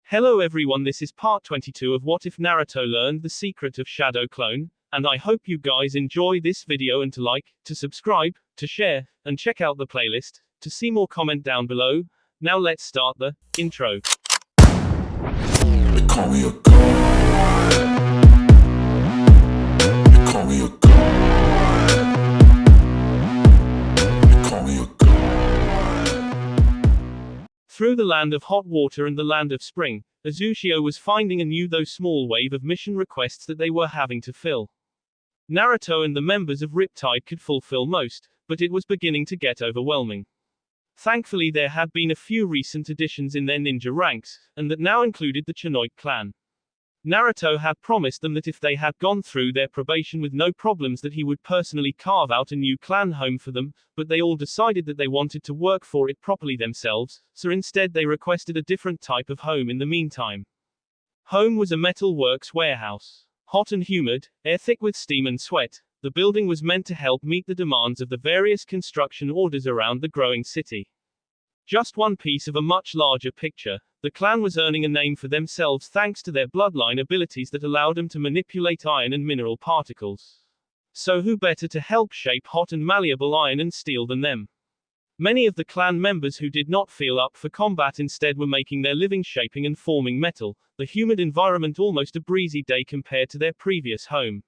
Hello everyone, this is part 22 of What If Naruto Learned the Secret of Shadow Clone, and I hope you guys enjoy this video and to like, to subscribe, to share, and check out the playlist, to see more comment down below. Now let's start the intro. They call me a god. They call me a god. They call me a god. Through the land of hot water and the land of spring, Uzushio was finding a new though small wave of mission requests that they were having to fill. Naruto and the members of Riptide could fulfill most, but it was beginning to get overwhelming. Thankfully there had been a few recent additions in their ninja ranks, and that now included the Cheno clan. Naruto had promised them that if they had gone through their probation with no problems that he would personally carve out a new clan home for them, but they all decided that they wanted to work for it properly themselves, so instead they requested a different type of home in the meantime. Home was a metal works warehouse. Hot and humid, air thick with steam and sweat, the building was meant to help meet the demands of the various construction orders around the growing city. Just one piece of a much larger picture, the clan was earning a name for themselves thanks to their bloodline abilities that allowed them to manipulate iron and mineral particles. So who better to help shape hot and malleable iron and steel than them? Many of the clan members who did not feel up for combat instead were making their living shaping and forming metal, the humid environment almost a breezy day compared to their previous home.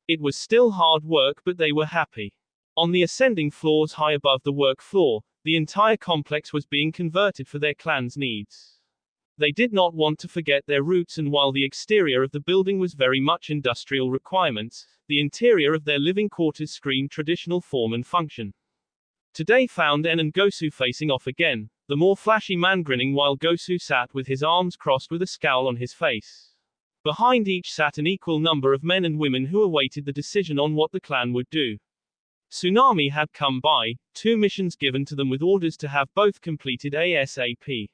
It was still hard work but they were happy. On the ascending floors high above the work floor, the entire complex was being converted for their clan's needs. They did not want to forget their roots, and while the exterior of the building was very much industrial requirements, the interior of their living quarters screamed traditional form and function. Today found En and Gosu facing off again, the more flashy man grinning while Gosu sat with his arms crossed with a scowl on his face. Behind each sat an equal number of men and women who awaited the decision on what the clan would do. Tsunami had come by, 2 missions given to them with orders to have both completed ASAP.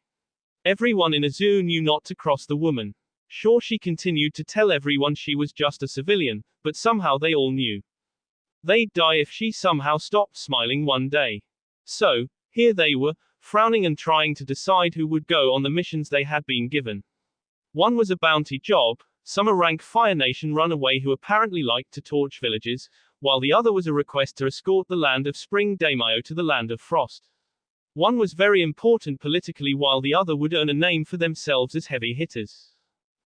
Everyone in Uzu knew not to cross the woman. Sure, she continued to tell everyone she was just a civilian, but somehow they all knew. They'd die if she somehow stopped smiling one day. So, here they were, frowning and trying to decide who would go on the missions they had been given. One was a bounty job, some a rank Fire Nation runaway who apparently liked to torch villages, while the other was a request to escort the land of Spring Daimyo to the land of Frost. One was very important politically while the other would earn a name for themselves as heavy hitters.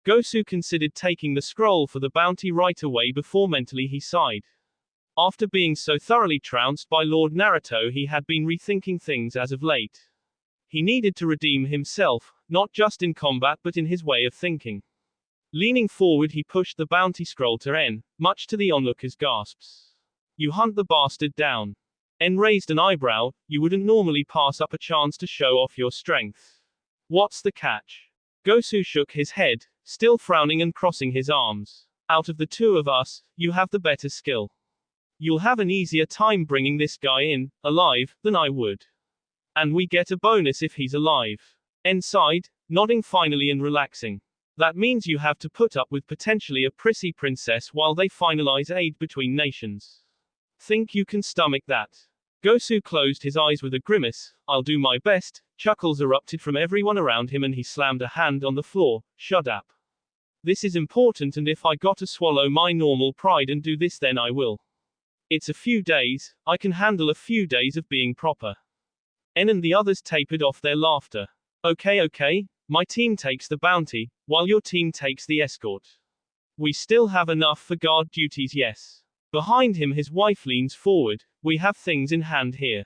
Gosu considered taking the scroll for the bounty right away before mentally he sighed. After being so thoroughly trounced by Lord Naruto, he had been rethinking things as of late. He needed to redeem himself, not just in combat but in his way of thinking. Leaning forward he pushed the bounty scroll to En, much to the onlookers' gasps. "You hunt the bastard down." En raised an eyebrow. "You wouldn't normally pass up a chance to show off your strength. What's the catch?" Gosu shook his head, still frowning and crossing his arms. "Out of the 2 of us, you have the better skill. You'll have an easier time bringing this guy in, alive, than I would. And we get a bonus if he's alive." En sighed, nodding finally and relaxing. "That means you have to put up with potentially a prissy princess while they finalize aid between nations. Think you can stomach that?" Gosu closed his eyes with a grimace. "I'll do my best." Chuckles erupted from everyone around him and he slammed a hand on the floor. "Shut up. This is important, and if I gotta swallow my normal pride and do this then I will. It's a few days, I can handle a few days of being proper." En and the others tapered off their laughter. Okay, my team takes the bounty, while your team takes the escort. We still have enough for guard duties, yes. Behind him his wife leans forward. "We have things in hand here.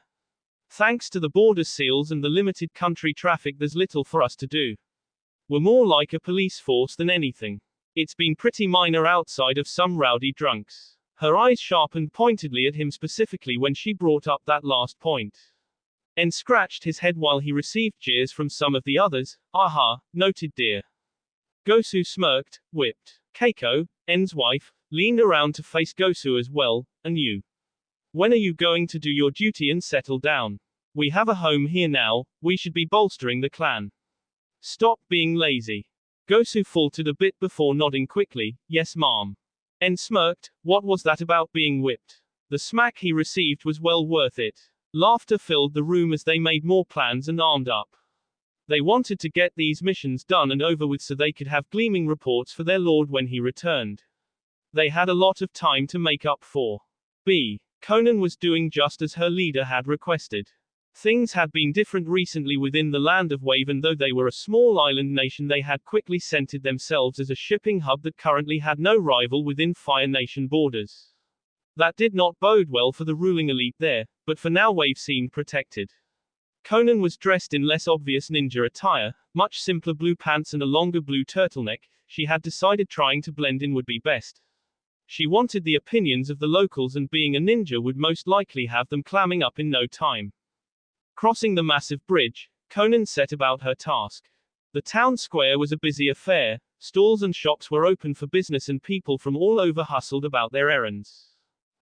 Thanks to the border seals and the limited country traffic there's little for us to do. We're more like a police force than anything. It's been pretty minor outside of some rowdy drunks." Her eyes sharpened pointedly at him specifically when she brought up that last point. En scratched his head while he received jeers from some of the others. "Aha, noted dear." Gosu smirked, whipped. Keiko, En's wife, leaned around to face Gosu as well. "And you? When are you going to do your duty and settle down? We have a home here now, we should be bolstering the clan. Stop being lazy." Gosu faltered a bit before nodding quickly. "Yes, ma'am." En smirked. What was that about being whipped? The smack he received was well worth it. Laughter filled the room as they made more plans and armed up. They wanted to get these missions done and over with so they could have gleaming reports for their lord when he returned. They had a lot of time to make up for. Conan was doing just as her leader had requested. Things had been different recently within the land of Wave, and though they were a small island nation, they had quickly centered themselves as a shipping hub that currently had no rival within Fire Nation borders. That did not bode well for the ruling elite there, but for now Wave seemed protected. Conan was dressed in less obvious ninja attire, much simpler blue pants and a longer blue turtleneck. She had decided trying to blend in would be best. She wanted the opinions of the locals, and being a ninja would most likely have them clamming up in no time. Crossing the massive bridge, Conan set about her task. The town square was a busy affair. Stalls and shops were open for business and people from all over hustled about their errands.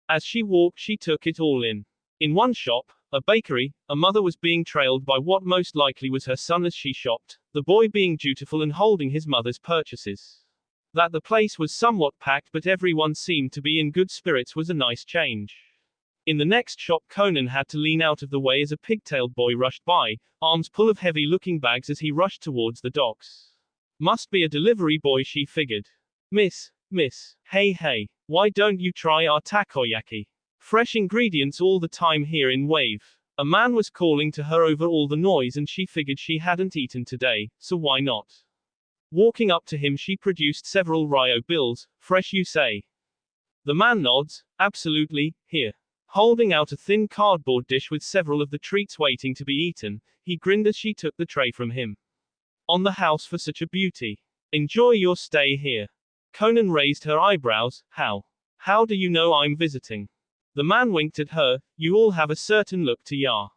As she walked, she took it all in. In one shop, a bakery, a mother was being trailed by what most likely was her son as she shopped, the boy being dutiful and holding his mother's purchases. That the place was somewhat packed but everyone seemed to be in good spirits was a nice change. In the next shop, Conan had to lean out of the way as a pigtailed boy rushed by, arms full of heavy-looking bags as he rushed towards the docks. Must be a delivery boy, she figured. Miss, hey, why don't you try our takoyaki? Fresh ingredients all the time here in Wave. A man was calling to her over all the noise, and she figured she hadn't eaten today, so why not? Walking up to him, she produced several Ryo bills. Fresh, you say? The man nods. Absolutely, here. Holding out a thin cardboard dish with several of the treats waiting to be eaten, he grinned as she took the tray from him. On the house for such a beauty. Enjoy your stay here. Conan raised her eyebrows. How do you know I'm visiting? The man winked at her. You all have a certain look to ya.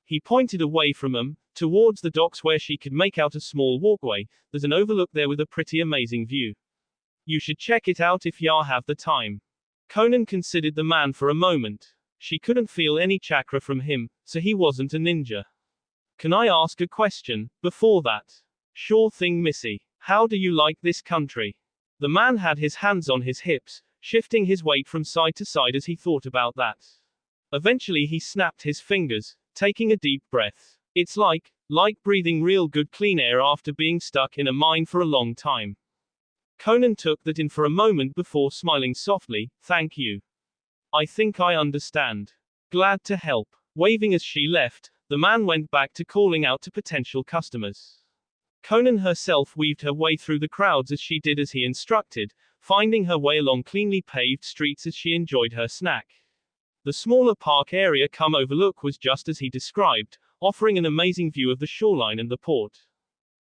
He pointed away from them, towards the docks where she could make out a small walkway. There's an overlook there with a pretty amazing view. You should check it out if ya have the time. Conan considered the man for a moment. She couldn't feel any chakra from him, so he wasn't a ninja. Can I ask a question, before that? Sure thing, Missy. How do you like this country? The man had his hands on his hips, shifting his weight from side to side as he thought about that. Eventually he snapped his fingers, taking a deep breath. It's like breathing real good clean air after being stuck in a mine for a long time. Conan took that in for a moment before smiling softly. Thank you. I think I understand. Glad to help. Waving as she left, the man went back to calling out to potential customers. Conan herself weaved her way through the crowds as she did as he instructed, finding her way along cleanly paved streets as she enjoyed her snack. The smaller park area come overlook was just as he described, offering an amazing view of the shoreline and the port.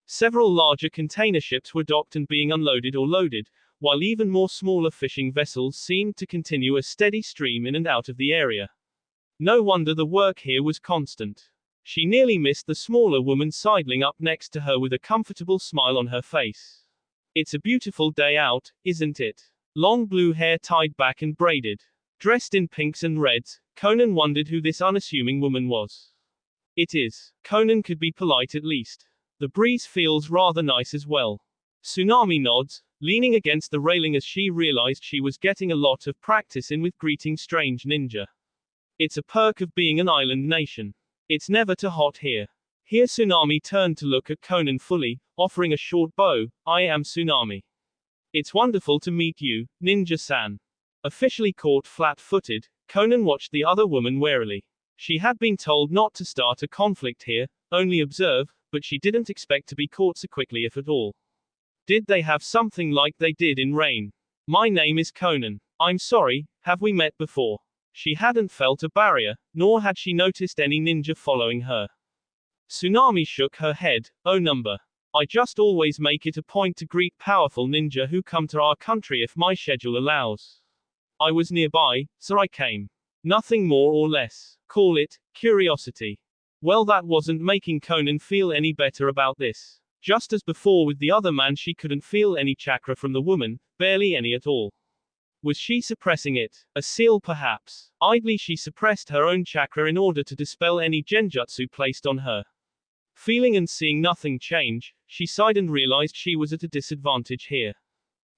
Several larger container ships were docked and being unloaded or loaded, while even more smaller fishing vessels seemed to continue a steady stream in and out of the area. No wonder the work here was constant. She nearly missed the smaller woman sidling up next to her with a comfortable smile on her face. It's a beautiful day out, isn't it? Long blue hair tied back and braided. Dressed in pinks and reds, Conan wondered who this unassuming woman was. It is. Conan could be polite at least. The breeze feels rather nice as well. Tsunami nods, leaning against the railing as she realized she was getting a lot of practice in with greeting strange ninja. It's a perk of being an island nation. It's never too hot here. Here Tsunami turned to look at Conan fully, offering a short bow. I am Tsunami. It's wonderful to meet you, Ninja-san. Officially caught flat-footed, Conan watched the other woman warily. She had been told not to start a conflict here, only observe, but she didn't expect to be caught so quickly if at all. Did they have something like they did in Rain? My name is Conan. I'm sorry, have we met before? She hadn't felt a barrier, nor had she noticed any ninja following her. Tsunami shook her head. Oh number. I just always make it a point to greet powerful ninja who come to our country if my schedule allows. I was nearby, so I came. Nothing more or less. Call it curiosity. Well, that wasn't making Conan feel any better about this. Just as before with the other man, she couldn't feel any chakra from the woman, barely any at all. Was she suppressing it? A seal perhaps? Idly she suppressed her own chakra in order to dispel any genjutsu placed on her. Feeling and seeing nothing change, she sighed and realized she was at a disadvantage here.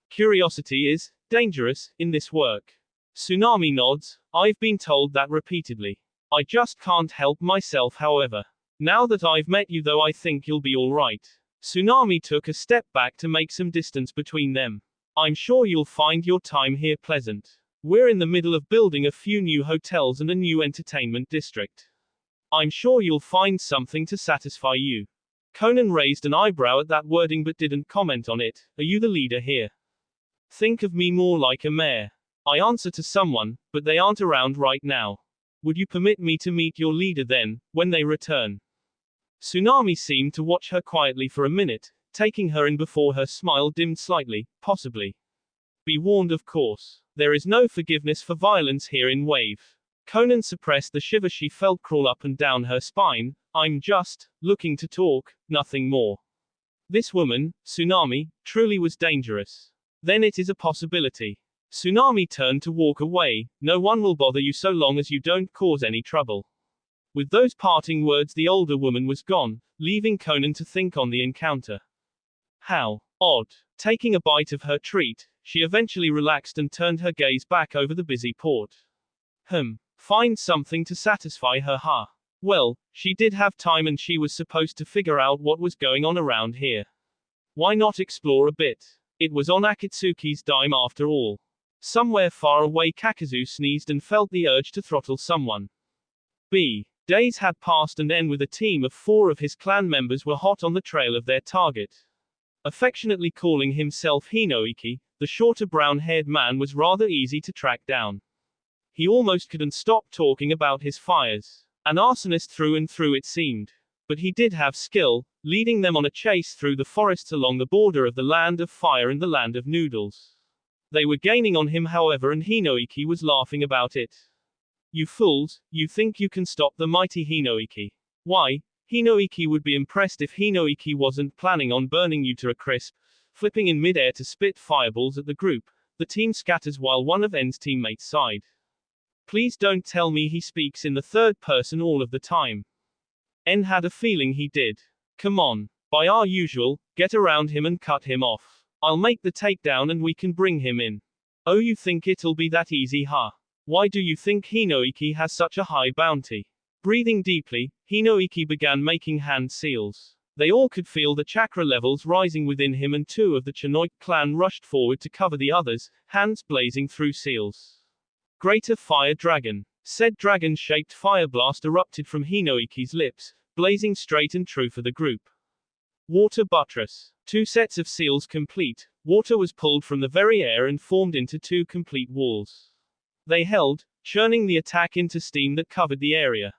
Curiosity is dangerous in this work. Tsunami nods. I've been told that repeatedly. I just can't help myself, however. Now that I've met you though, I think you'll be alright. Tsunami took a step back to make some distance between them. I'm sure you'll find your time here pleasant. We're in the middle of building a few new hotels and a new entertainment district. I'm sure you'll find something to satisfy you. Conan raised an eyebrow at that wording but didn't comment on it. Are you the leader here? Think of me more like a mayor. I answer to someone, but they aren't around right now. Would you permit me to meet your leader then, when they return? Tsunami seemed to watch her quietly for a minute, taking her in before her smile dimmed slightly. Possibly. Be warned, of course. There is no forgiveness for violence here in Wave. Conan suppressed the shiver she felt crawl up and down her spine. I'm just looking to talk, nothing more. This woman, Tsunami, truly was dangerous. Then it is a possibility. Tsunami turned to walk away. No one will bother you so long as you don't cause any trouble. With those parting words, the older woman was gone, leaving Conan to think on the encounter. How odd. Taking a bite of her treat, she eventually relaxed and turned her gaze back over the busy port. Find something to satisfy her, huh? Well, she did have time and she was supposed to figure out what was going on around here. Why not explore a bit? It was on Akatsuki's dime after all. Somewhere far away, Kakuzu sneezed and felt the urge to throttle someone. Days had passed and N with a team of 4 of his clan members were hot on the trail of their target. Affectionately calling himself Hinoiki, the shorter brown-haired man was rather easy to track down. He almost couldn't stop talking about his fires. An arsonist through and through it seemed. But he did have skill, leading them on a chase through the forests along the border of the land of fire and the land of noodles. They were gaining on him however, and Hinoiki was laughing about it. You fools, you think you can stop the mighty Hinoiki? Why, Hinoiki would be impressed if Hinoiki wasn't planning on burning you to a crisp. Flipping in midair to spit fireballs at the group, the team scatters while one of N's teammates sighed. Please don't tell me he speaks in the third person all of the time. N had a feeling he did. Come on. By our usual, get around him and cut him off. I'll make the takedown and we can bring him in. Oh, you think it'll be that easy, huh? Why do you think Hinoiki has such a high bounty? Breathing deeply, Hinoiki began making hand seals. They all could feel the chakra levels rising within him, and 2 of the Chenoid clan rushed forward to cover the others, hands blazing through seals. Greater Fire Dragon. Said dragon-shaped fire blast erupted from Hinoiki's lips, blazing straight and true for the group. Water Buttress. 2 sets of seals complete, water was pulled from the very air and formed into 2 complete walls. They held, churning the attack into steam that covered the area.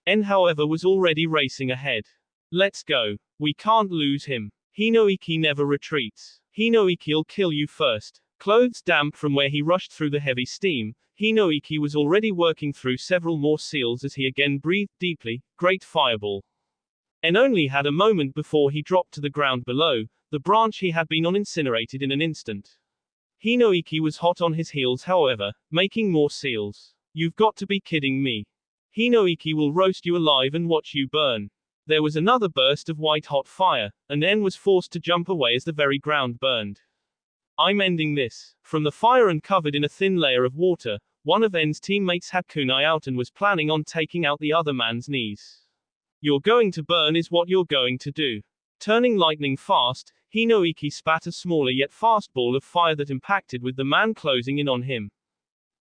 N, however, was already racing ahead. Let's go. We can't lose him. Hinoiki never retreats. Hinoiki'll kill you first. Clothes damp from where he rushed through the heavy steam, Hinoiki was already working through several more seals as he again breathed deeply. Great fireball. N only had a moment before he dropped to the ground below. The branch he had been on incinerated in an instant. Hinoiki was hot on his heels however, making more seals. You've got to be kidding me. Hinoiki will roast you alive and watch you burn. There was another burst of white-hot fire, and N was forced to jump away as the very ground burned. I'm ending this. From the fire and covered in a thin layer of water, one of N's teammates had kunai out and was planning on taking out the other man's knees. You're going to burn is what you're going to do. Turning lightning fast, Hinoiki spat a smaller yet fast ball of fire that impacted with the man closing in on him.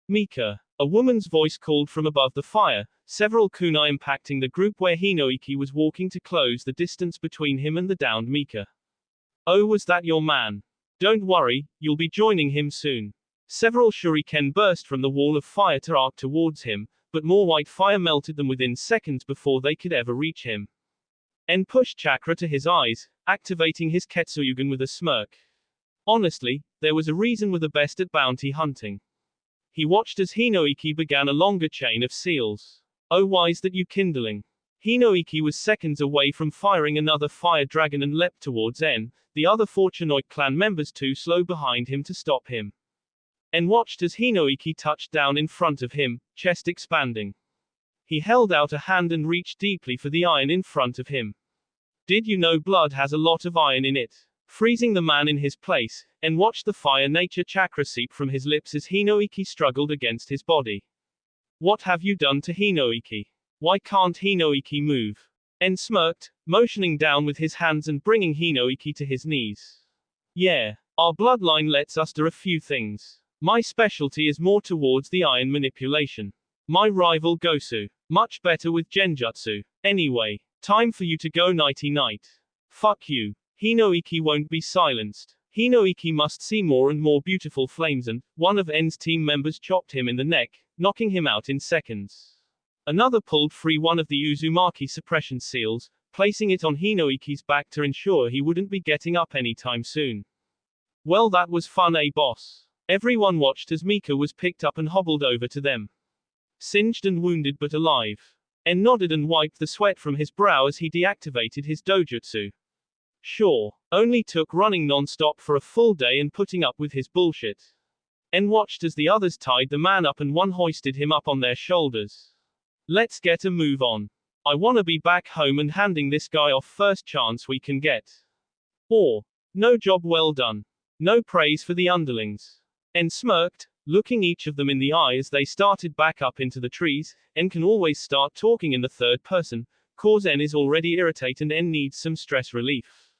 Mika. A woman's voice called from above the fire, several kunai impacting the group where Hinoiki was walking to close the distance between him and the downed Mika. Oh, was that your man? Don't worry, you'll be joining him soon. Several shuriken burst from the wall of fire to arc towards him, but more white fire melted them within seconds before they could ever reach him. N pushed chakra to his eyes, activating his Ketsuyugen with a smirk. Honestly, there was a reason we're the best at bounty hunting. He watched as Hinoiki began a longer chain of seals. Oh, why's that you kindling? Hinoiki was seconds away from firing another fire dragon and leapt towards N, the other 4 Chenoid clan members too slow behind him to stop him. N watched as Hinoiki touched down in front of him, chest expanding. He held out a hand and reached deeply for the iron in front of him. Did you know blood has a lot of iron in it? Freezing the man in his place, N watched the fire nature chakra seep from his lips as Hinoiki struggled against his body. What have you done to Hinoiki? Why can't Hinoiki move? En smirked, motioning down with his hands and bringing Hinoiki to his knees. Yeah, our bloodline lets us do a few things. My specialty is more towards the iron manipulation. My rival Gosu, much better with genjutsu. Anyway, time for you to go nighty-night. Fuck you. Hinoiki won't be silenced. Hinoiki must see more and more beautiful flames, and one of En's team members chopped him in the neck, knocking him out in seconds. Another pulled free one of the Uzumaki suppression seals, placing it on Hinoiki's back to ensure he wouldn't be getting up anytime soon. Well, that was fun, boss? Everyone watched as Mika was picked up and hobbled over to them. Singed and wounded but alive. En nodded and wiped the sweat from his brow as he deactivated his dojutsu. Sure, only took running non-stop for a full day and putting up with his bullshit. En watched as the others tied the man up and one hoisted him up on their shoulders. Let's get a move on. I wanna be back home and handing this guy off first chance we can get. Or, no job well done. No praise for the underlings. En smirked, looking each of them in the eye as they started back up into the trees. En can always start talking in the third person, cause En is already irritated and En needs some stress relief.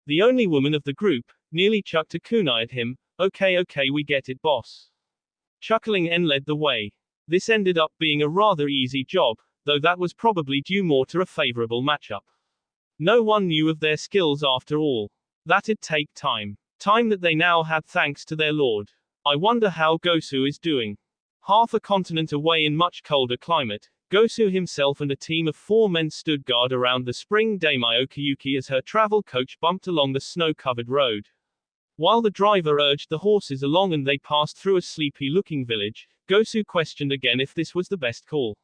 The only woman of the group nearly chucked a kunai at him. Okay, we get it, boss. Chuckling, En led the way. This ended up being a rather easy job, though that was probably due more to a favorable matchup. No one knew of their skills after all. That'd take time. Time that they now had thanks to their lord. I wonder how Gosu is doing. Half a continent away in much colder climate, Gosu himself and a team of 4 men stood guard around the spring daimyo Kyuki as her travel coach bumped along the snow-covered road. While the driver urged the horses along and they passed through a sleepy-looking village, Gosu questioned again if this was the best call.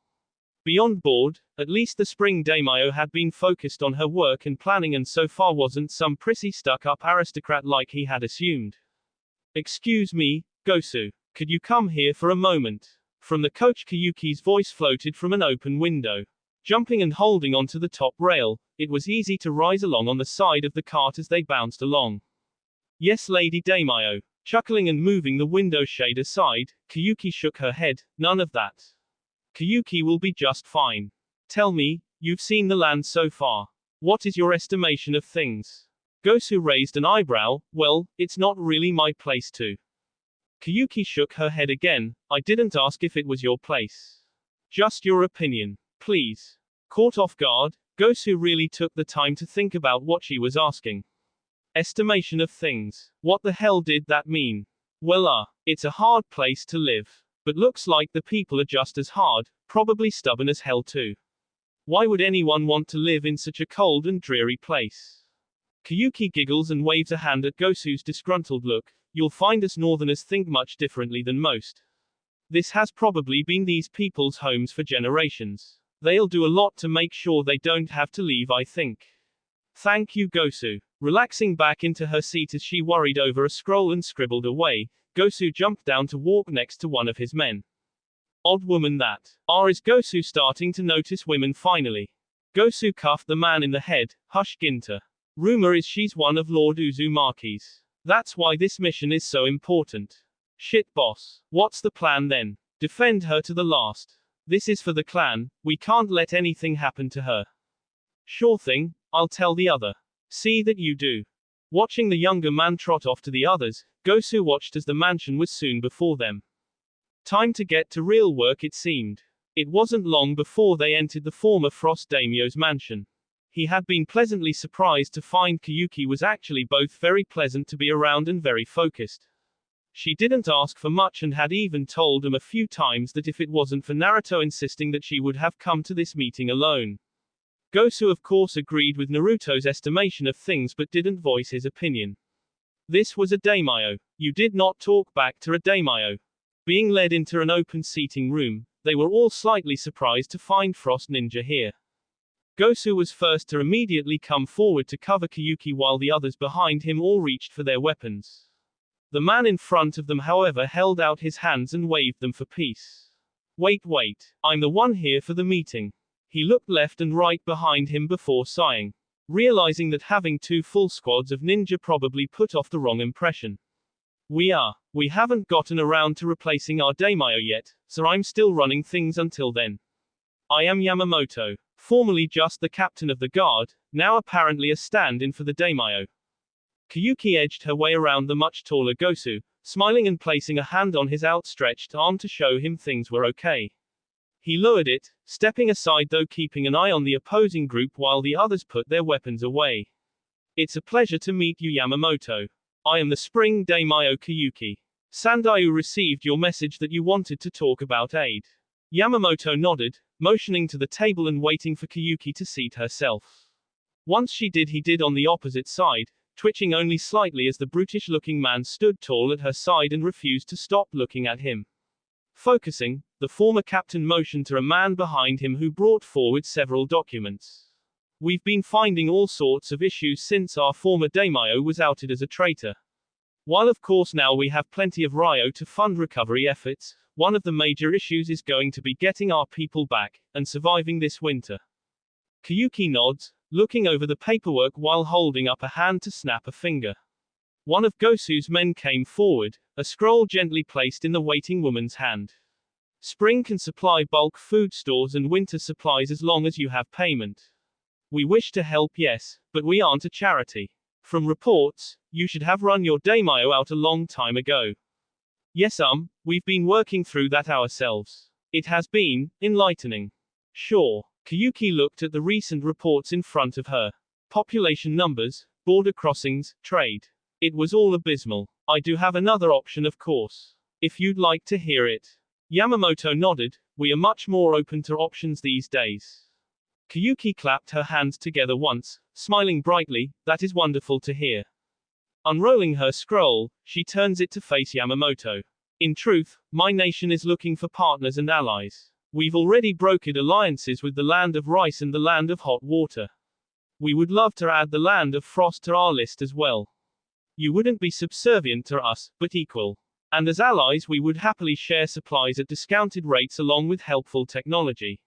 Beyond bored, at least the spring daimyo had been focused on her work and planning and so far wasn't some prissy stuck-up aristocrat like he had assumed. Excuse me, Gosu, could you come here for a moment? From the coach, Kyuki's voice floated from an open window. Jumping and holding onto the top rail, it was easy to rise along on the side of the cart as they bounced along. Yes, Lady Daimyo. Chuckling and moving the window shade aside, Kyuki shook her head. None of that. Kyuki will be just fine. Tell me, you've seen the land so far. What is your estimation of things? Gosu raised an eyebrow. Well, it's not really my place to. Kyuki shook her head again. I didn't ask if it was your place. Just your opinion. Please. Caught off guard, Gosu really took the time to think about what she was asking. Estimation of things. What the hell did that mean? Well, it's a hard place to live. But looks like the people are just as hard, probably stubborn as hell too. Why would anyone want to live in such a cold and dreary place? Kyuki giggles and waves a hand at Gosu's disgruntled look. You'll find us northerners think much differently than most. This has probably been these people's homes for generations. They'll do a lot to make sure they don't have to leave, I think. Thank you, Gosu. Relaxing back into her seat as she worried over a scroll and scribbled away, Gosu jumped down to walk next to one of his men. Odd woman that. Is Gosu starting to notice women finally? Gosu cuffed the man in the head. Hush, Ginta. Rumor is she's one of Lord Uzumaki's. That's why this mission is so important. Shit, boss. What's the plan then? Defend her to the last. This is for the clan. We can't let anything happen to her. Sure thing, I'll tell the other. See that you do. Watching the younger man trot off to the others, Gosu watched as the mansion was soon before them. Time to get to real work, it seemed. It wasn't long before they entered the former Frost Daimyo's mansion. He had been pleasantly surprised to find Kyuki was actually both very pleasant to be around and very focused. She didn't ask for much and had even told him a few times that if it wasn't for Naruto insisting that she would have come to this meeting alone. Gosu of course agreed with Naruto's estimation of things but didn't voice his opinion. This was a daimyo. You did not talk back to a daimyo. Being led into an open seating room, they were all slightly surprised to find Frost Ninja here. Gosu was first to immediately come forward to cover Kyuki while the others behind him all reached for their weapons. The man in front of them, however, held out his hands and waved them for peace. Wait, I'm the one here for the meeting. He looked left and right behind him before sighing, realizing that having 2 full squads of ninja probably put off the wrong impression. We haven't gotten around to replacing our daimyo yet, so I'm still running things until then. I am Yamamoto. Formerly just the captain of the guard, now apparently a stand-in for the daimyo. Kiyuki edged her way around the much taller Gosu, smiling and placing a hand on his outstretched arm to show him things were okay. He lowered it, stepping aside though keeping an eye on the opposing group while the others put their weapons away. It's a pleasure to meet you, Yamamoto. I am the Spring Daimyo Kiyuki. Sandayu received your message that you wanted to talk about aid. Yamamoto nodded, motioning to the table and waiting for Kiyuki to seat herself. Once she did, he did on the opposite side, twitching only slightly as the brutish-looking man stood tall at her side and refused to stop looking at him. Focusing, the former captain motioned to a man behind him who brought forward several documents. We've been finding all sorts of issues since our former daimyo was outed as a traitor. While of course now we have plenty of ryo to fund recovery efforts, one of the major issues is going to be getting our people back, and surviving this winter. Kiyuki nods, looking over the paperwork while holding up a hand to snap a finger. One of Gosu's men came forward, a scroll gently placed in the waiting woman's hand. Spring can supply bulk food stores and winter supplies as long as you have payment. We wish to help, yes, but we aren't a charity. From reports, you should have run your daimyo out a long time ago. Yes, we've been working through that ourselves. It has been enlightening. Sure. Kiyuki looked at the recent reports in front of her. Population numbers, border crossings, trade. It was all abysmal. I do have another option, of course. If you'd like to hear it. Yamamoto nodded. We are much more open to options these days. Kiyuki clapped her hands together once, smiling brightly. That is wonderful to hear. Unrolling her scroll, she turns it to face Yamamoto. In truth, my nation is looking for partners and allies. We've already brokered alliances with the land of rice and the land of hot water. We would love to add the land of frost to our list as well. You wouldn't be subservient to us, but equal. And as allies we would happily share supplies at discounted rates along with helpful technology.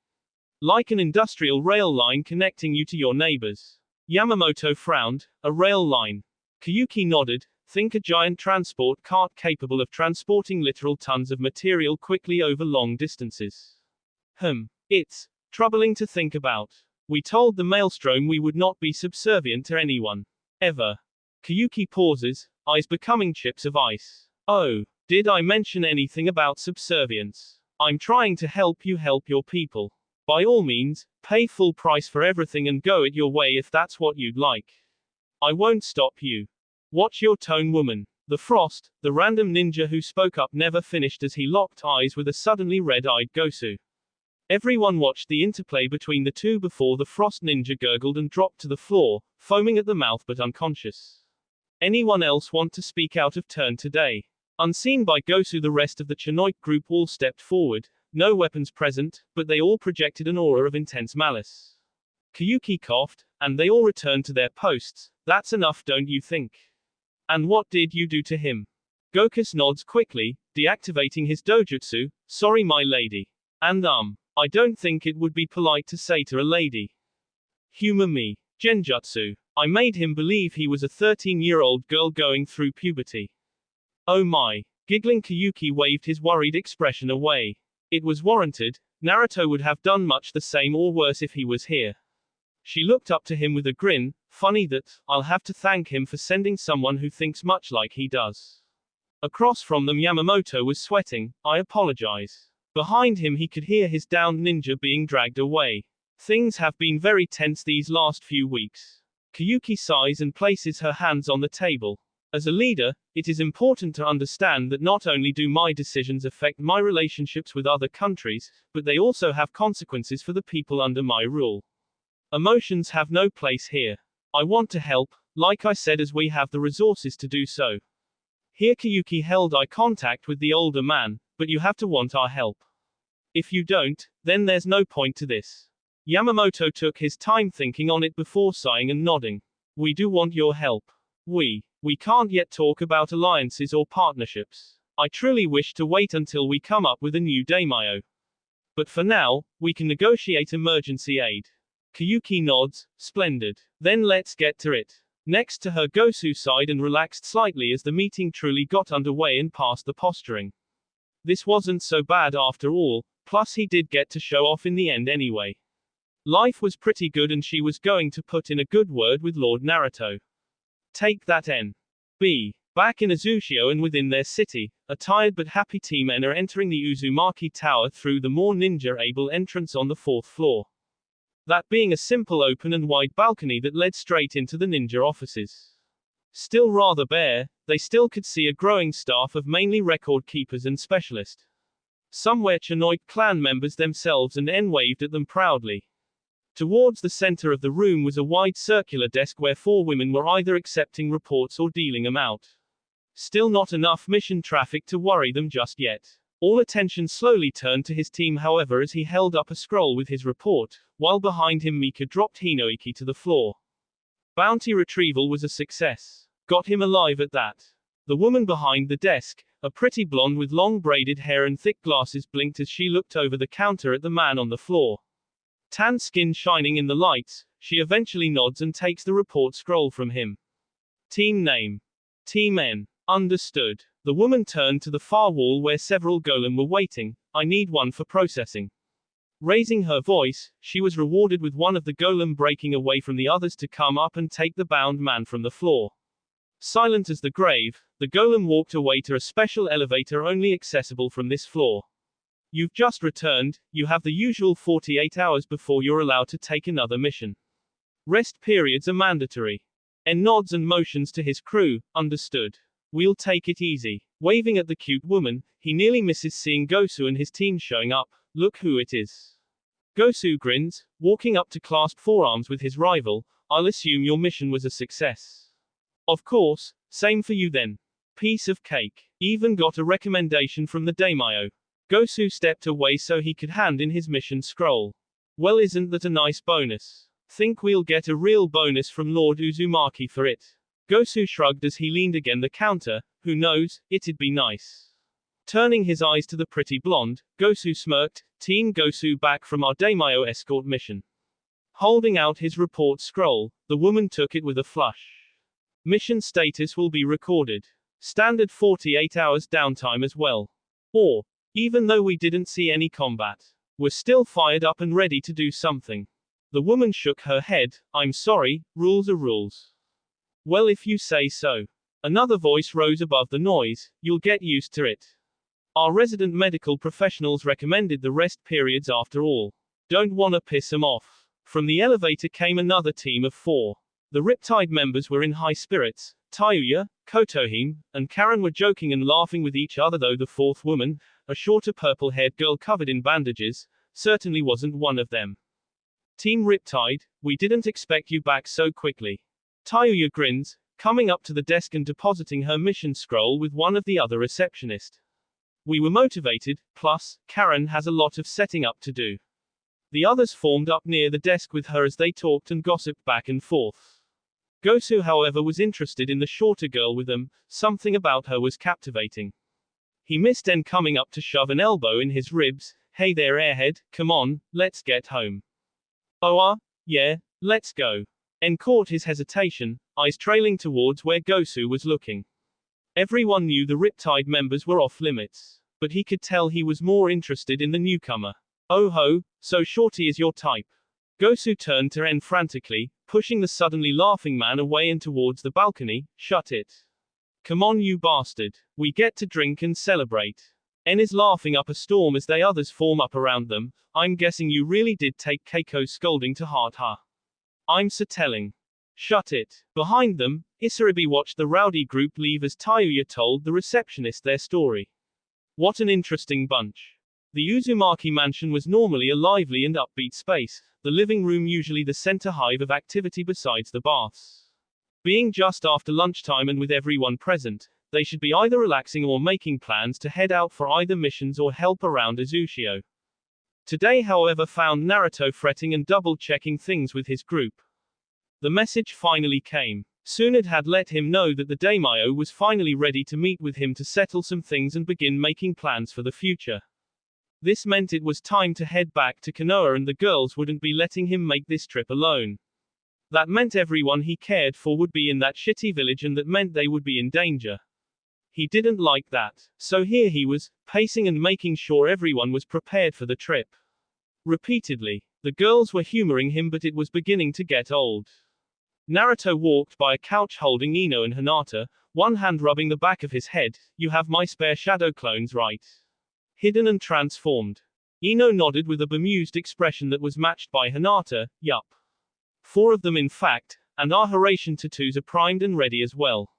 Like an industrial rail line connecting you to your neighbors. Yamamoto frowned. A rail line. Kiyuki nodded. Think a giant transport cart capable of transporting literal tons of material quickly over long distances. It's troubling to think about. We told the maelstrom we would not be subservient to anyone. Ever. Kiyuki pauses, eyes becoming chips of ice. Oh, did I mention anything about subservience? I'm trying to help you help your people. By all means, pay full price for everything and go it your way if that's what you'd like. I won't stop you. Watch your tone, woman. The Frost, the random ninja who spoke up, never finished as he locked eyes with a suddenly red-eyed Gosu. Everyone watched the interplay between the two before the Frost ninja gurgled and dropped to the floor, foaming at the mouth but unconscious. Anyone else want to speak out of turn today? Unseen by Gosu, the rest of the Chenoik group all stepped forward, no weapons present, but they all projected an aura of intense malice. Kiyuki coughed, and they all returned to their posts. That's enough, don't you think? And what did you do to him? Gokus nods quickly, deactivating his dojutsu. Sorry, my lady. And I don't think it would be polite to say to a lady. Humor me. Genjutsu. I made him believe he was a 13-year-old girl going through puberty. Oh my. Giggling, Kiyuki waved his worried expression away. It was warranted. Naruto would have done much the same or worse if he was here. She looked up to him with a grin. Funny that, I'll have to thank him for sending someone who thinks much like he does. Across from them Yamamoto was sweating. I apologize. Behind him he could hear his downed ninja being dragged away. Things have been very tense these last few weeks. Kiyuki sighs and places her hands on the table. As a leader, it is important to understand that not only do my decisions affect my relationships with other countries, but they also have consequences for the people under my rule. Emotions have no place here. I want to help, like I said, as we have the resources to do so. Here Kiyuki held eye contact with the older man, but you have to want our help. If you don't, then there's no point to this. Yamamoto took his time thinking on it before sighing and nodding. We do want your help. We can't yet talk about alliances or partnerships. I truly wish to wait until we come up with a new daimyo. But for now, we can negotiate emergency aid. Kiyuki nods. Splendid. Then let's get to it. Next to her Gosu sighed and relaxed slightly as the meeting truly got underway and past the posturing. This wasn't so bad after all, plus he did get to show off in the end anyway. Life was pretty good and she was going to put in a good word with Lord Naruto. Take that N.B. Back in Uzushio and within their city, a tired but happy Team N are entering the Uzumaki Tower through the more ninja-able entrance on the 4th floor. That being a simple open and wide balcony that led straight into the ninja offices. Still rather bare, they still could see a growing staff of mainly record keepers and specialists. Somewhere Chenoid clan members themselves and N waved at them proudly. Towards the center of the room was a wide circular desk where 4 women were either accepting reports or dealing them out. Still not enough mission traffic to worry them just yet. All attention slowly turned to his team however as he held up a scroll with his report, while behind him Mika dropped Hinoiki to the floor. Bounty retrieval was a success. Got him alive at that. The woman behind the desk, a pretty blonde with long braided hair and thick glasses, blinked as she looked over the counter at the man on the floor. Tan skin shining in the lights, she eventually nods and takes the report scroll from him. Team name. Team N. Understood. The woman turned to the far wall where several golem were waiting. I need one for processing. Raising her voice, she was rewarded with one of the golem breaking away from the others to come up and take the bound man from the floor. Silent as the grave, the golem walked away to a special elevator only accessible from this floor. You've just returned, you have the usual 48 hours before you're allowed to take another mission. Rest periods are mandatory. N nods and motions to his crew, understood. We'll take it easy. Waving at the cute woman, he nearly misses seeing Gosu and his team showing up. Look who it is. Gosu grins, walking up to clasp forearms with his rival. I'll assume your mission was a success. Of course, same for you then. Piece of cake. Even got a recommendation from the daimyo. Gosu stepped away so he could hand in his mission scroll. Well, isn't that a nice bonus? Think we'll get a real bonus from Lord Uzumaki for it. Gosu shrugged as he leaned again the counter. Who knows, it'd be nice. Turning his eyes to the pretty blonde, Gosu smirked. Team Gosu back from our daimyo escort mission. Holding out his report scroll, the woman took it with a flush. Mission status will be recorded. Standard 48 hours downtime as well. Or, even though we didn't see any combat, we're still fired up and ready to do something. The woman shook her head. I'm sorry, rules are rules. Well, if you say so. Another voice rose above the noise. You'll get used to it. Our resident medical professionals recommended the rest periods after all. Don't wanna piss 'em off. From the elevator came another team of 4. The Riptide members were in high spirits. Tayuya, Kotohime, and Karen were joking and laughing with each other, though the 4th woman, a shorter purple-haired girl covered in bandages, certainly wasn't one of them. Team Riptide, we didn't expect you back so quickly. Tayuya grins, coming up to the desk and depositing her mission scroll with one of the other receptionists. We were motivated, plus, Karen has a lot of setting up to do. The others formed up near the desk with her as they talked and gossiped back and forth. Gosu, however, was interested in the shorter girl with them. Something about her was captivating. He missed N coming up to shove an elbow in his ribs. Hey there, airhead, come on, let's get home. Oh, yeah, let's go. N caught his hesitation, eyes trailing towards where Gosu was looking. Everyone knew the Riptide members were off limits, but he could tell he was more interested in the newcomer. Oh ho, so Shorty is your type. Gosu turned to N frantically, pushing the suddenly laughing man away and towards the balcony. Shut it. Come on, you bastard. We get to drink and celebrate. N is laughing up a storm as the others form up around them. I'm guessing you really did take Keiko's scolding to heart, huh? I'm so telling. Shut it. Behind them, Isaribi watched the rowdy group leave as Tayuya told the receptionist their story. What an interesting bunch. The Uzumaki mansion was normally a lively and upbeat space, the living room usually the center hive of activity besides the baths. Being just after lunchtime and with everyone present, they should be either relaxing or making plans to head out for either missions or help around Uzushio. Today, however, found Naruto fretting and double-checking things with his group. The message finally came. Tsunade had let him know that the daimyo was finally ready to meet with him to settle some things and begin making plans for the future. This meant it was time to head back to Konoha and the girls wouldn't be letting him make this trip alone. That meant everyone he cared for would be in that shitty village and that meant they would be in danger. He didn't like that. So here he was, pacing and making sure everyone was prepared for the trip. Repeatedly. The girls were humoring him, but it was beginning to get old. Naruto walked by a couch holding Ino and Hinata, one hand rubbing the back of his head. You have my spare shadow clones, right? Hidden and transformed. Ino nodded with a bemused expression that was matched by Hinata. Yup. 4 of them in fact, and our Hiraishin tattoos are primed and ready as well.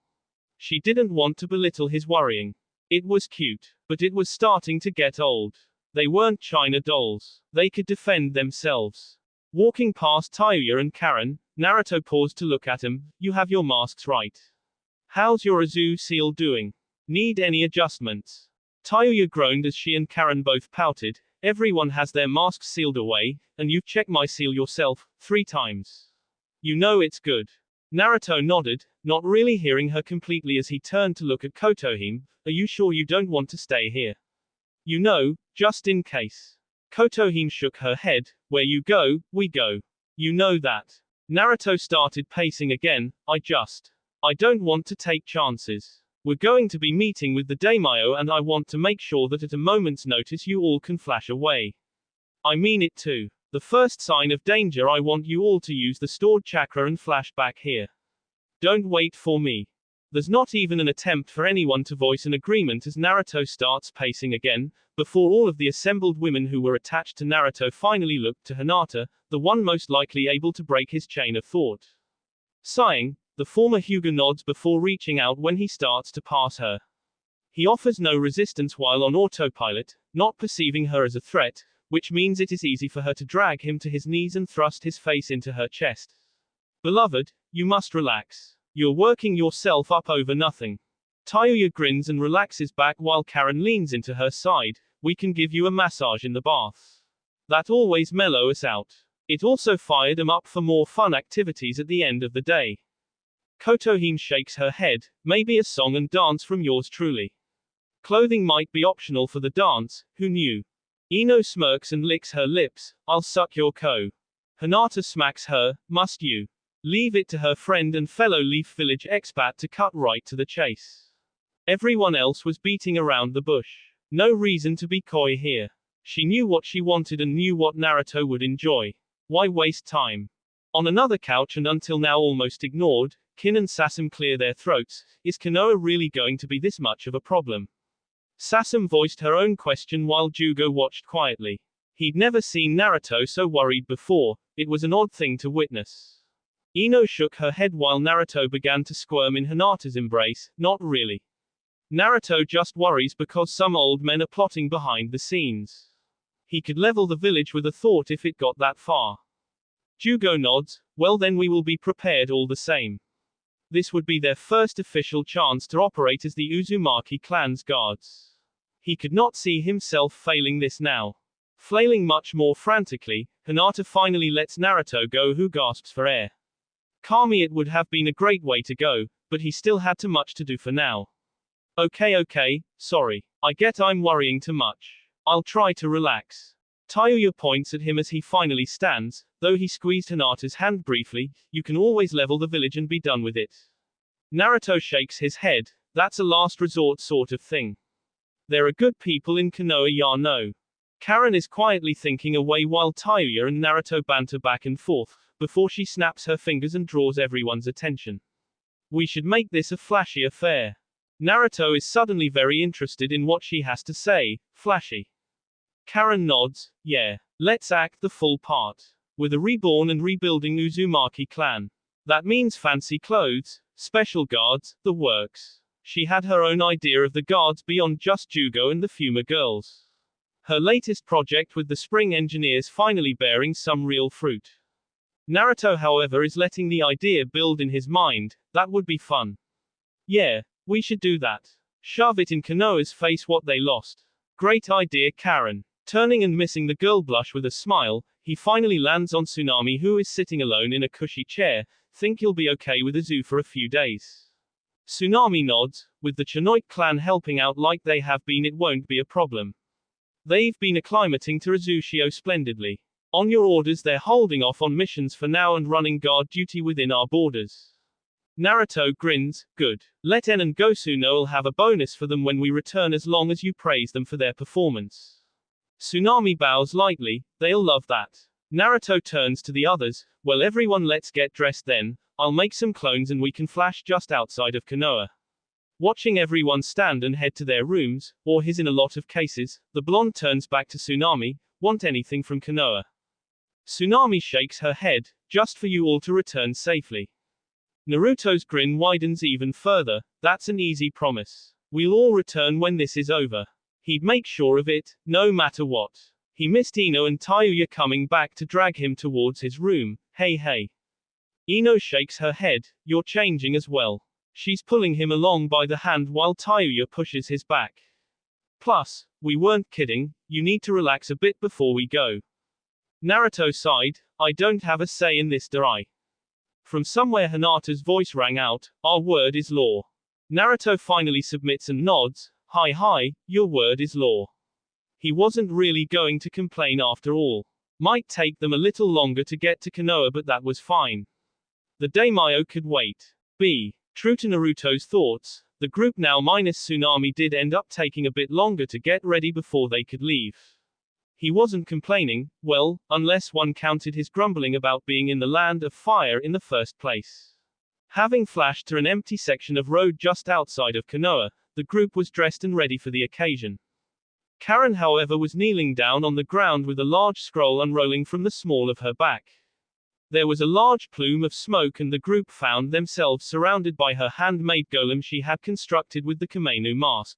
She didn't want to belittle his worrying. It was cute, but it was starting to get old. They weren't China dolls. They could defend themselves. Walking past Tayuya and Karen, Naruto paused to look at him. You have your masks right. How's your Azu seal doing? Need any adjustments? Tayuya groaned as she and Karen both pouted. Everyone has their masks sealed away, and you've checked my seal yourself 3 times. You know it's good. Naruto nodded, not really hearing her completely as he turned to look at Kotohime. Are you sure you don't want to stay here? You know, just in case. Kotohime shook her head. Where you go, we go. You know that. Naruto started pacing again. I don't want to take chances. We're going to be meeting with the daimyo and I want to make sure that at a moment's notice you all can flash away. I mean it too. The first sign of danger I want you all to use the stored chakra and flash back here. Don't wait for me. There's not even an attempt for anyone to voice an agreement as Naruto starts pacing again, before all of the assembled women who were attached to Naruto finally looked to Hinata, the one most likely able to break his chain of thought. Sighing, the former Hyuga nods before reaching out when he starts to pass her. He offers no resistance while on autopilot, not perceiving her as a threat, which means it is easy for her to drag him to his knees and thrust his face into her chest. Beloved, you must relax. You're working yourself up over nothing. Tayuya grins and relaxes back while Karen leans into her side. We can give you a massage in the bath. That always mellow us out. It also fired him up for more fun activities at the end of the day. Kotohime shakes her head. Maybe a song and dance from yours truly. Clothing might be optional for the dance, who knew? Ino smirks and licks her lips. I'll suck your ko. Hinata smacks her. Must you? Leave it to her friend and fellow Leaf Village expat to cut right to the chase. Everyone else was beating around the bush. No reason to be coy here. She knew what she wanted and knew what Naruto would enjoy. Why waste time? On another couch and until now almost ignored, Kin and Sasum clear their throats. Is Konoha really going to be this much of a problem? Sasum voiced her own question while Jugo watched quietly. He'd never seen Naruto so worried before. It was an odd thing to witness. Ino shook her head while Naruto began to squirm in Hinata's embrace. Not really. Naruto just worries because some old men are plotting behind the scenes. He could level the village with a thought if it got that far. Jugo nods. Well then we will be prepared all the same. This would be their first official chance to operate as the Uzumaki clan's guards. He could not see himself failing this now. Flailing much more frantically, Hinata finally lets Naruto go, who gasps for air. Kami, it would have been a great way to go, but he still had too much to do for now. Okay, sorry. I get I'm worrying too much. I'll try to relax. Tayuya points at him as he finally stands, though he squeezed Hinata's hand briefly. You can always level the village and be done with it. Naruto shakes his head. That's a last resort sort of thing. There are good people in Konoha, ya know. Karen is quietly thinking away while Tayuya and Naruto banter back and forth, before she snaps her fingers and draws everyone's attention. We should make this a flashy affair. Naruto is suddenly very interested in what she has to say. Flashy. Karen nods. Yeah. Let's act the full part. With a reborn and rebuilding Uzumaki clan. That means fancy clothes, special guards, the works. She had her own idea of the guards beyond just Jugo and the Fuma girls. Her latest project with the Spring Engineers finally bearing some real fruit. Naruto, however, is letting the idea build in his mind. That would be fun. Yeah, we should do that. Shove it in Konoha's face what they lost. Great idea, Karen. Turning and missing the girl blush with a smile, he finally lands on Tsunami, who is sitting alone in a cushy chair. Think you'll be okay with Azu for a few days. Tsunami nods. With the Chenoit clan helping out like they have been, it won't be a problem. They've been acclimating to Azushio splendidly. On your orders, they're holding off on missions for now and running guard duty within our borders. Naruto grins. Good. Let En and Gosu know I'll have a bonus for them when we return as long as you praise them for their performance. Tsunami bows lightly. They'll love that. Naruto turns to the others, well everyone let's get dressed then, I'll make some clones and we can flash just outside of Konoha. Watching everyone stand and head to their rooms, or his in a lot of cases, the blonde turns back to Tsunami, want anything from Konoha? Tsunami shakes her head, just for you all to return safely. Naruto's grin widens even further, that's an easy promise. We'll all return when this is over. He'd make sure of it, no matter what. He missed Ino and Tayuya coming back to drag him towards his room, hey. Ino shakes her head, you're changing as well. She's pulling him along by the hand while Tayuya pushes his back. Plus, we weren't kidding, you need to relax a bit before we go. Naruto sighed, I don't have a say in this, do I? From somewhere Hinata's voice rang out, our word is law. Naruto finally submits and nods, hi, your word is law. He wasn't really going to complain after all. Might take them a little longer to get to Konoha but that was fine. The daimyo could wait. B. True to Naruto's thoughts, the group now minus Tsunami did end up taking a bit longer to get ready before they could leave. He wasn't complaining, well, unless one counted his grumbling about being in the land of fire in the first place. Having flashed to an empty section of road just outside of Konoha, the group was dressed and ready for the occasion. Karen, however, was kneeling down on the ground with a large scroll unrolling from the small of her back. There was a large plume of smoke and the group found themselves surrounded by her handmade golem she had constructed with the Kamenu mask.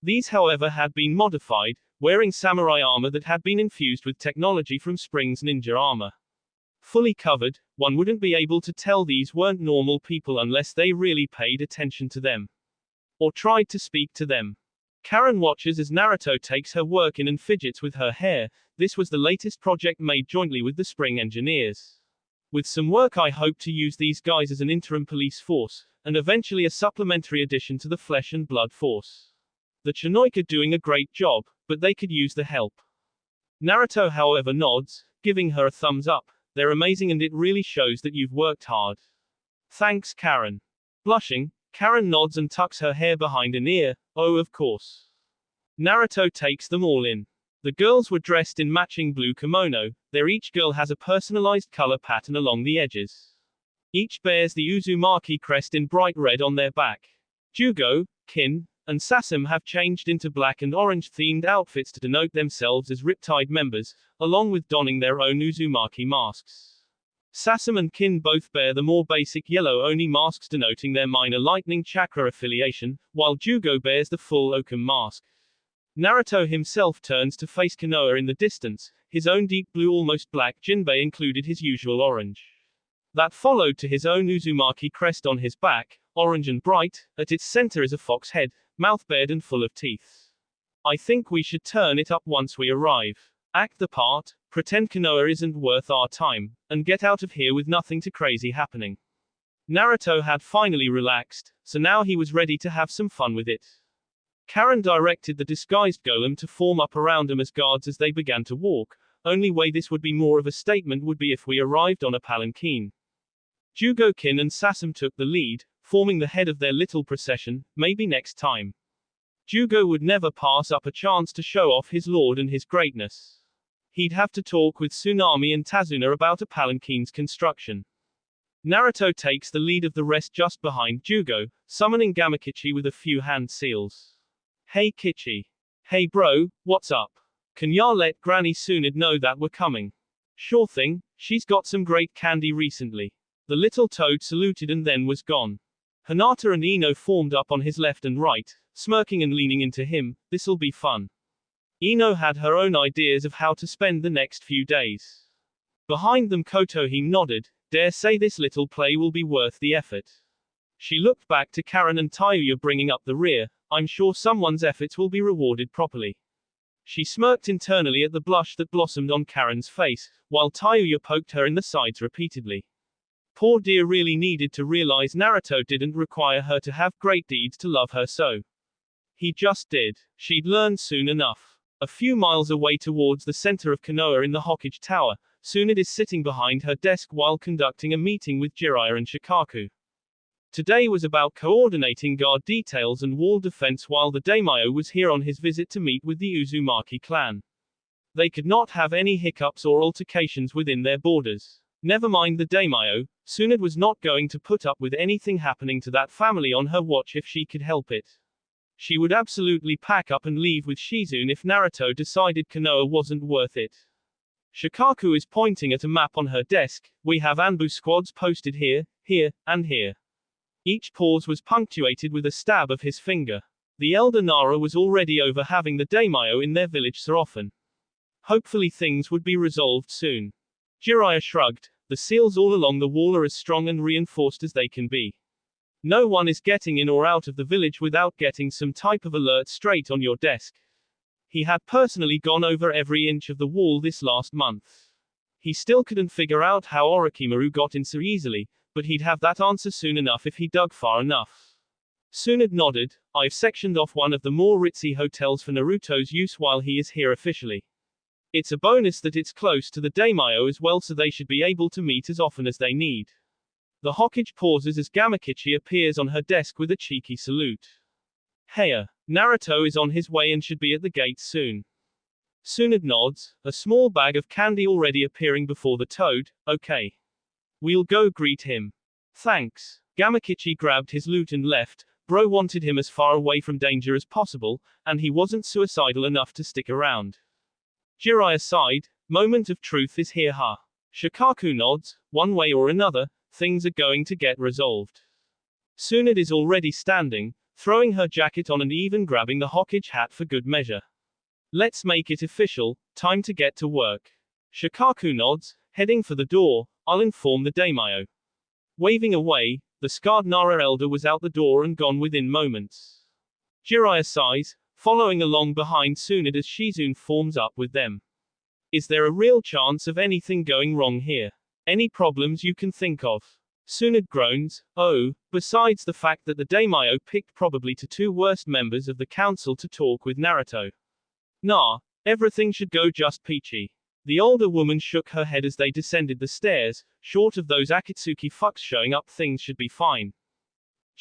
These, however, had been modified, wearing samurai armor that had been infused with technology from Spring's ninja armor. Fully covered, one wouldn't be able to tell these weren't normal people unless they really paid attention to them. Or tried to speak to them. Karen watches as Naruto takes her work in and fidgets with her hair. This was the latest project made jointly with the Spring engineers. With some work I hope to use these guys as an interim police force, and eventually a supplementary addition to the flesh and blood force. The Chenoika doing a great job, but they could use the help. Naruto, however, nods, giving her a thumbs up. They're amazing and it really shows that you've worked hard. Thanks, Karen. Blushing, Karen nods and tucks her hair behind an ear. Oh, of course. Naruto takes them all in. The girls were dressed in matching blue kimono, each girl has a personalized color pattern along the edges. Each bears the Uzumaki crest in bright red on their back. Jugo, Kin, and Sasum have changed into black and orange themed outfits to denote themselves as Riptide members, along with donning their own Uzumaki masks. Sasum and Kin both bear the more basic yellow Oni masks denoting their minor lightning chakra affiliation, while Jugo bears the full Okum mask. Naruto himself turns to face Konoha in the distance, his own deep blue almost black Jinbei included his usual orange. That followed to his own Uzumaki crest on his back, orange and bright, at its center is a fox head, mouth bared and full of teeth. I think we should turn it up once we arrive. Act the part, pretend Konoha isn't worth our time, and get out of here with nothing too crazy happening. Naruto had finally relaxed, so now he was ready to have some fun with it. Karen directed the disguised golem to form up around them as guards as they began to walk. Only way this would be more of a statement would be if we arrived on a palanquin. Jugo-kin and Sasum took the lead, forming the head of their little procession. Maybe next time. Jugo would never pass up a chance to show off his lord and his greatness. He'd have to talk with Tsunami and Tazuna about a palanquin's construction. Naruto takes the lead of the rest just behind Jugo, summoning Gamakichi with a few hand seals. Hey Kichi. Hey bro, what's up? Can ya let Granny Sunid know that we're coming? Sure thing, she's got some great candy recently. The little toad saluted and then was gone. Hinata and Ino formed up on his left and right, smirking and leaning into him. This'll be fun. Ino had her own ideas of how to spend the next few days. Behind them Kotohime nodded, dare say this little play will be worth the effort. She looked back to Karen and Tayuya bringing up the rear. I'm sure someone's efforts will be rewarded properly. She smirked internally at the blush that blossomed on Karen's face, while Tayuya poked her in the sides repeatedly. Poor dear really needed to realize Naruto didn't require her to have great deeds to love her so. He just did. She'd learn soon enough. A few miles away towards the center of Konoha in the Hokage Tower, Tsunade is sitting behind her desk while conducting a meeting with Jiraiya and Shikaku. Today was about coordinating guard details and wall defense while the daimyo was here on his visit to meet with the Uzumaki clan. They could not have any hiccups or altercations within their borders. Never mind the daimyo, Tsunade was not going to put up with anything happening to that family on her watch if she could help it. She would absolutely pack up and leave with Shizune if Naruto decided Konoha wasn't worth it. Shikaku is pointing at a map on her desk. We have Anbu squads posted here, here, and here. Each pause was punctuated with a stab of his finger. The elder Nara was already over having the daimyo in their village so often. Hopefully things would be resolved soon. Jiraiya shrugged. The seals all along the wall are as strong and reinforced as they can be. No one is getting in or out of the village without getting some type of alert straight on your desk. He had personally gone over every inch of the wall this last month. He still couldn't figure out how Orochimaru got in so easily, but he'd have that answer soon enough if he dug far enough. Tsunade nodded. I've sectioned off one of the more ritzy hotels for Naruto's use while he is here officially. It's a bonus that it's close to the daimyo as well, so they should be able to meet as often as they need. The Hokage pauses as Gamakichi appears on her desk with a cheeky salute. Heya. Naruto is on his way and should be at the gate soon. Tsunade nods, a small bag of candy already appearing before the toad. Okay. We'll go greet him. Thanks. Gamakichi grabbed his loot and left. Bro wanted him as far away from danger as possible, and he wasn't suicidal enough to stick around. Jiraiya sighed. Moment of truth is here, huh? Shikaku nods. One way or another, things are going to get resolved. Tsunade is already standing, throwing her jacket on and even grabbing the Hokage hat for good measure. Let's make it official, time to get to work. Shikaku nods, heading for the door. I'll inform the daimyo. Waving away, the scarred Nara elder was out the door and gone within moments. Jiraiya sighs, following along behind Tsunade as Shizune forms up with them. Is there a real chance of anything going wrong here? Any problems you can think of? Tsunade groans. Oh, besides the fact that the daimyo picked probably the two worst members of the council to talk with Naruto. Nah, everything should go just peachy. The older woman shook her head as they descended the stairs. Short of those Akatsuki fucks showing up, things should be fine.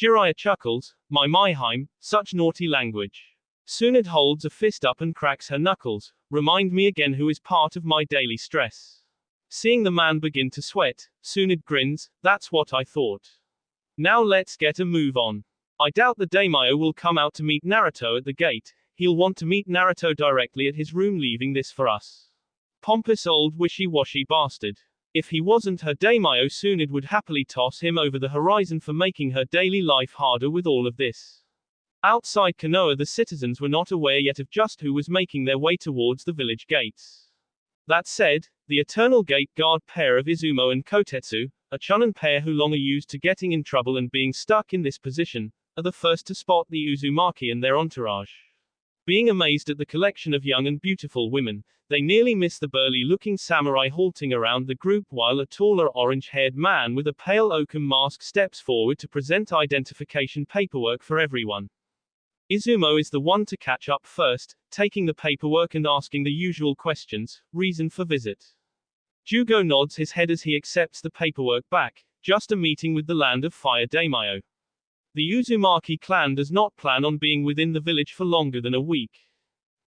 Jiraiya chuckles. My Maiheim, such naughty language. Tsunade holds a fist up and cracks her knuckles. Remind me again who is part of my daily stress. Seeing the man begin to sweat, Tsunade grins. That's what I thought. Now let's get a move on. I doubt the daimyo will come out to meet Naruto at the gate. He'll want to meet Naruto directly at his room, leaving this for us. Pompous old wishy-washy bastard. If he wasn't her daimyo, Tsunade would happily toss him over the horizon for making her daily life harder with all of this. Outside Konoha, the citizens were not aware yet of just who was making their way towards the village gates. That said, the eternal gate guard pair of Izumo and Kotetsu, a Chunin pair who long are used to getting in trouble and being stuck in this position, are the first to spot the Uzumaki and their entourage. Being amazed at the collection of young and beautiful women, they nearly miss the burly-looking samurai halting around the group while a taller orange-haired man with a pale oakum mask steps forward to present identification paperwork for everyone. Izumo is the one to catch up first, taking the paperwork and asking the usual questions. Reason for visit. Jugo nods his head as he accepts the paperwork back. Just a meeting with the Land of Fire daimyo. The Uzumaki clan does not plan on being within the village for longer than a week.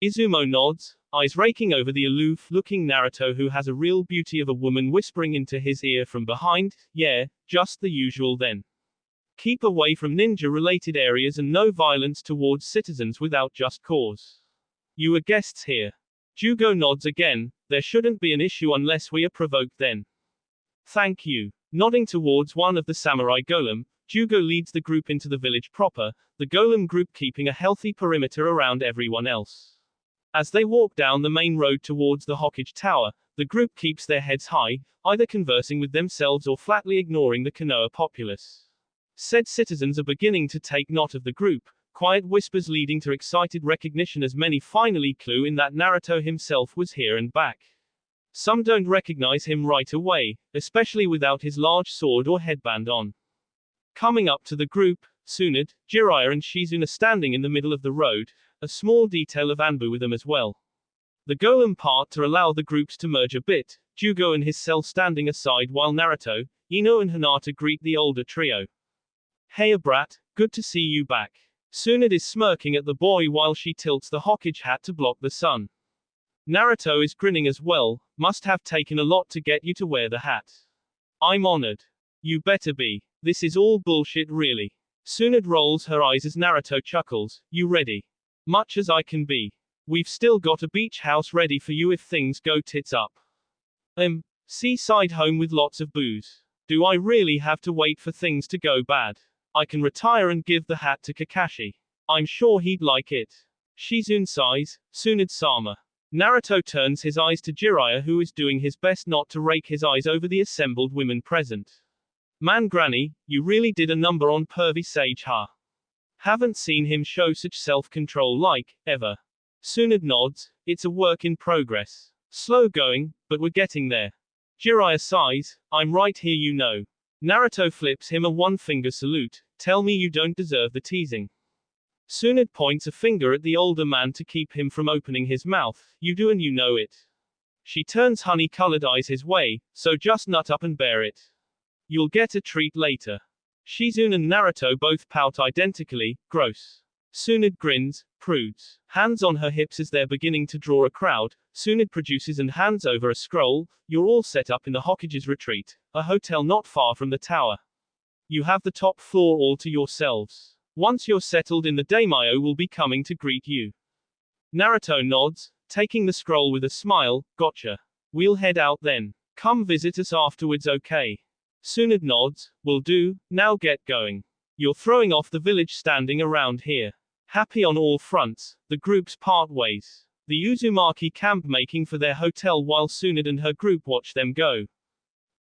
Izumo nods, eyes raking over the aloof-looking Naruto, who has a real beauty of a woman whispering into his ear from behind. Yeah, just the usual then. Keep away from ninja-related areas and no violence towards citizens without just cause. You are guests here. Jugo nods again. There shouldn't be an issue unless we are provoked then. Thank you. Nodding towards one of the samurai golem, Jugo leads the group into the village proper, the golem group keeping a healthy perimeter around everyone else. As they walk down the main road towards the Hokage Tower, the group keeps their heads high, either conversing with themselves or flatly ignoring the Konoha populace. Said citizens are beginning to take note of the group, quiet whispers leading to excited recognition as many finally clue in that Naruto himself was here and back. Some don't recognize him right away, especially without his large sword or headband on. Coming up to the group, Tsunade, Jiraiya and Shizune are standing in the middle of the road, a small detail of Anbu with them as well. The golem part to allow the groups to merge a bit, Jugo and his cell standing aside while Naruto, Ino and Hinata greet the older trio. Hey brat, good to see you back. Tsunade is smirking at the boy while she tilts the Hokage hat to block the sun. Naruto is grinning as well, must have taken a lot to get you to wear the hat. I'm honored. You better be. This is all bullshit really. Tsunade rolls her eyes as Naruto chuckles, you ready? Much as I can be. We've still got a beach house ready for you if things go tits up. Seaside home with lots of booze. Do I really have to wait for things to go bad? I can retire and give the hat to Kakashi. I'm sure he'd like it. Shizune sighs, Tsunade-sama. Naruto turns his eyes to Jiraiya, who is doing his best not to rake his eyes over the assembled women present. Man granny, you really did a number on pervy sage, huh? Haven't seen him show such self-control like, ever. Tsunade nods, it's a work in progress. Slow going, but we're getting there. Jiraiya sighs, I'm right here you know. Naruto flips him a one-finger salute, tell me you don't deserve the teasing. Tsunade points a finger at the older man to keep him from opening his mouth, you do and you know it. She turns honey-colored eyes his way, so just nut up and bear it. You'll get a treat later. Shizune and Naruto both pout identically, gross. Tsunade grins, prudes. Hands on her hips as they're beginning to draw a crowd, Tsunade produces and hands over a scroll, you're all set up in the Hokage's retreat, a hotel not far from the tower. You have the top floor all to yourselves. Once you're settled in, the daimyo will be coming to greet you. Naruto nods, taking the scroll with a smile, gotcha. We'll head out then. Come visit us afterwards, okay? Tsunade nods, will do, now get going. You're throwing off the village standing around here. Happy on all fronts, the groups part ways. The Uzumaki camp making for their hotel while Tsunade and her group watch them go.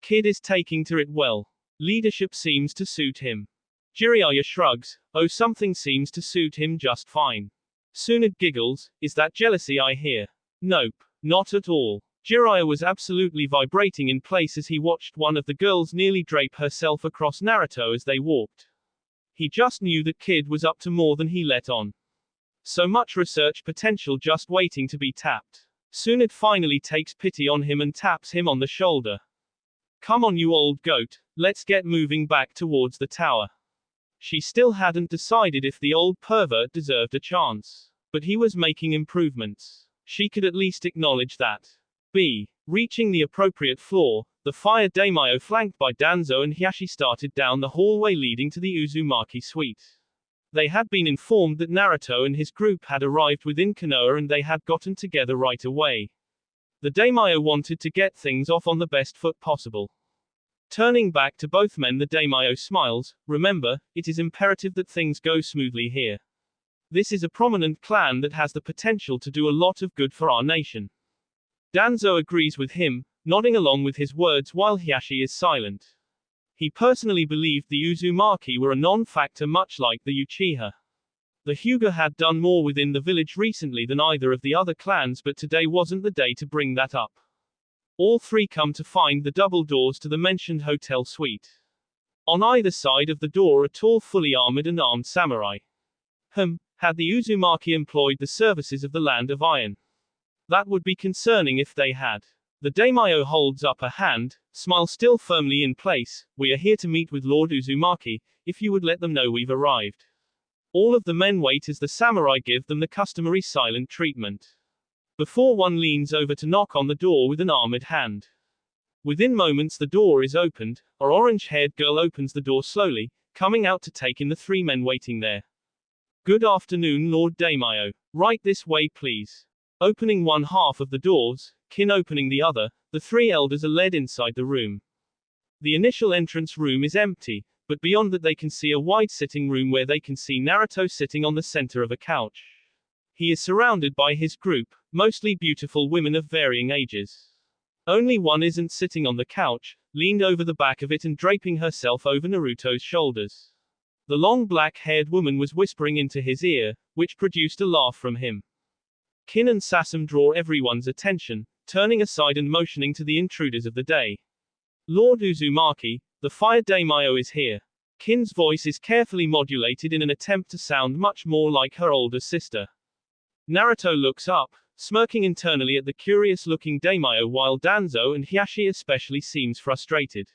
Kid is taking to it well. Leadership seems to suit him. Jiraiya shrugs, oh something seems to suit him just fine. Tsunade giggles, is that jealousy I hear? Nope, not at all. Jiraiya was absolutely vibrating in place as he watched one of the girls nearly drape herself across Naruto as they walked. He just knew that Kid was up to more than he let on. So much research potential just waiting to be tapped. Tsunade finally takes pity on him and taps him on the shoulder. Come on you old goat, let's get moving back towards the tower. She still hadn't decided if the old pervert deserved a chance. But he was making improvements. She could at least acknowledge that. Reaching the appropriate floor, the fire daimyo flanked by Danzo and Hiashi started down the hallway leading to the Uzumaki suite. They had been informed that Naruto and his group had arrived within Konoha and they had gotten together right away. The daimyo wanted to get things off on the best foot possible. Turning back to both men, the daimyo smiles, remember, it is imperative that things go smoothly here. This is a prominent clan that has the potential to do a lot of good for our nation. Danzo agrees with him, nodding along with his words while Hiashi is silent. He personally believed the Uzumaki were a non-factor much like the Uchiha. The Hyuga had done more within the village recently than either of the other clans, but today wasn't the day to bring that up. All three come to find the double doors to the mentioned hotel suite. On either side of the door a tall fully armored and armed samurai. Had the Uzumaki employed the services of the Land of Iron? That would be concerning if they had. The daimyo holds up a hand, smile still firmly in place, we are here to meet with Lord Uzumaki, if you would let them know we've arrived. All of the men wait as the samurai give them the customary silent treatment. Before one leans over to knock on the door with an armored hand. Within moments the door is opened, an orange-haired girl opens the door slowly, coming out to take in the three men waiting there. Good afternoon Lord Daimyo. Right this way please. Opening one half of the doors, Kin opening the other, the three elders are led inside the room. The initial entrance room is empty, but beyond that they can see a wide sitting room where they can see Naruto sitting on the center of a couch. He is surrounded by his group, mostly beautiful women of varying ages. Only one isn't sitting on the couch, leaned over the back of it and draping herself over Naruto's shoulders. The long black-haired woman was whispering into his ear, which produced a laugh from him. Kin and Sasam draw everyone's attention, turning aside and motioning to the intruders of the day. Lord Uzumaki, the fire daimyo is here. Kin's voice is carefully modulated in an attempt to sound much more like her older sister. Naruto looks up, smirking internally at the curious-looking daimyo while Danzo and Hiashi especially seems frustrated.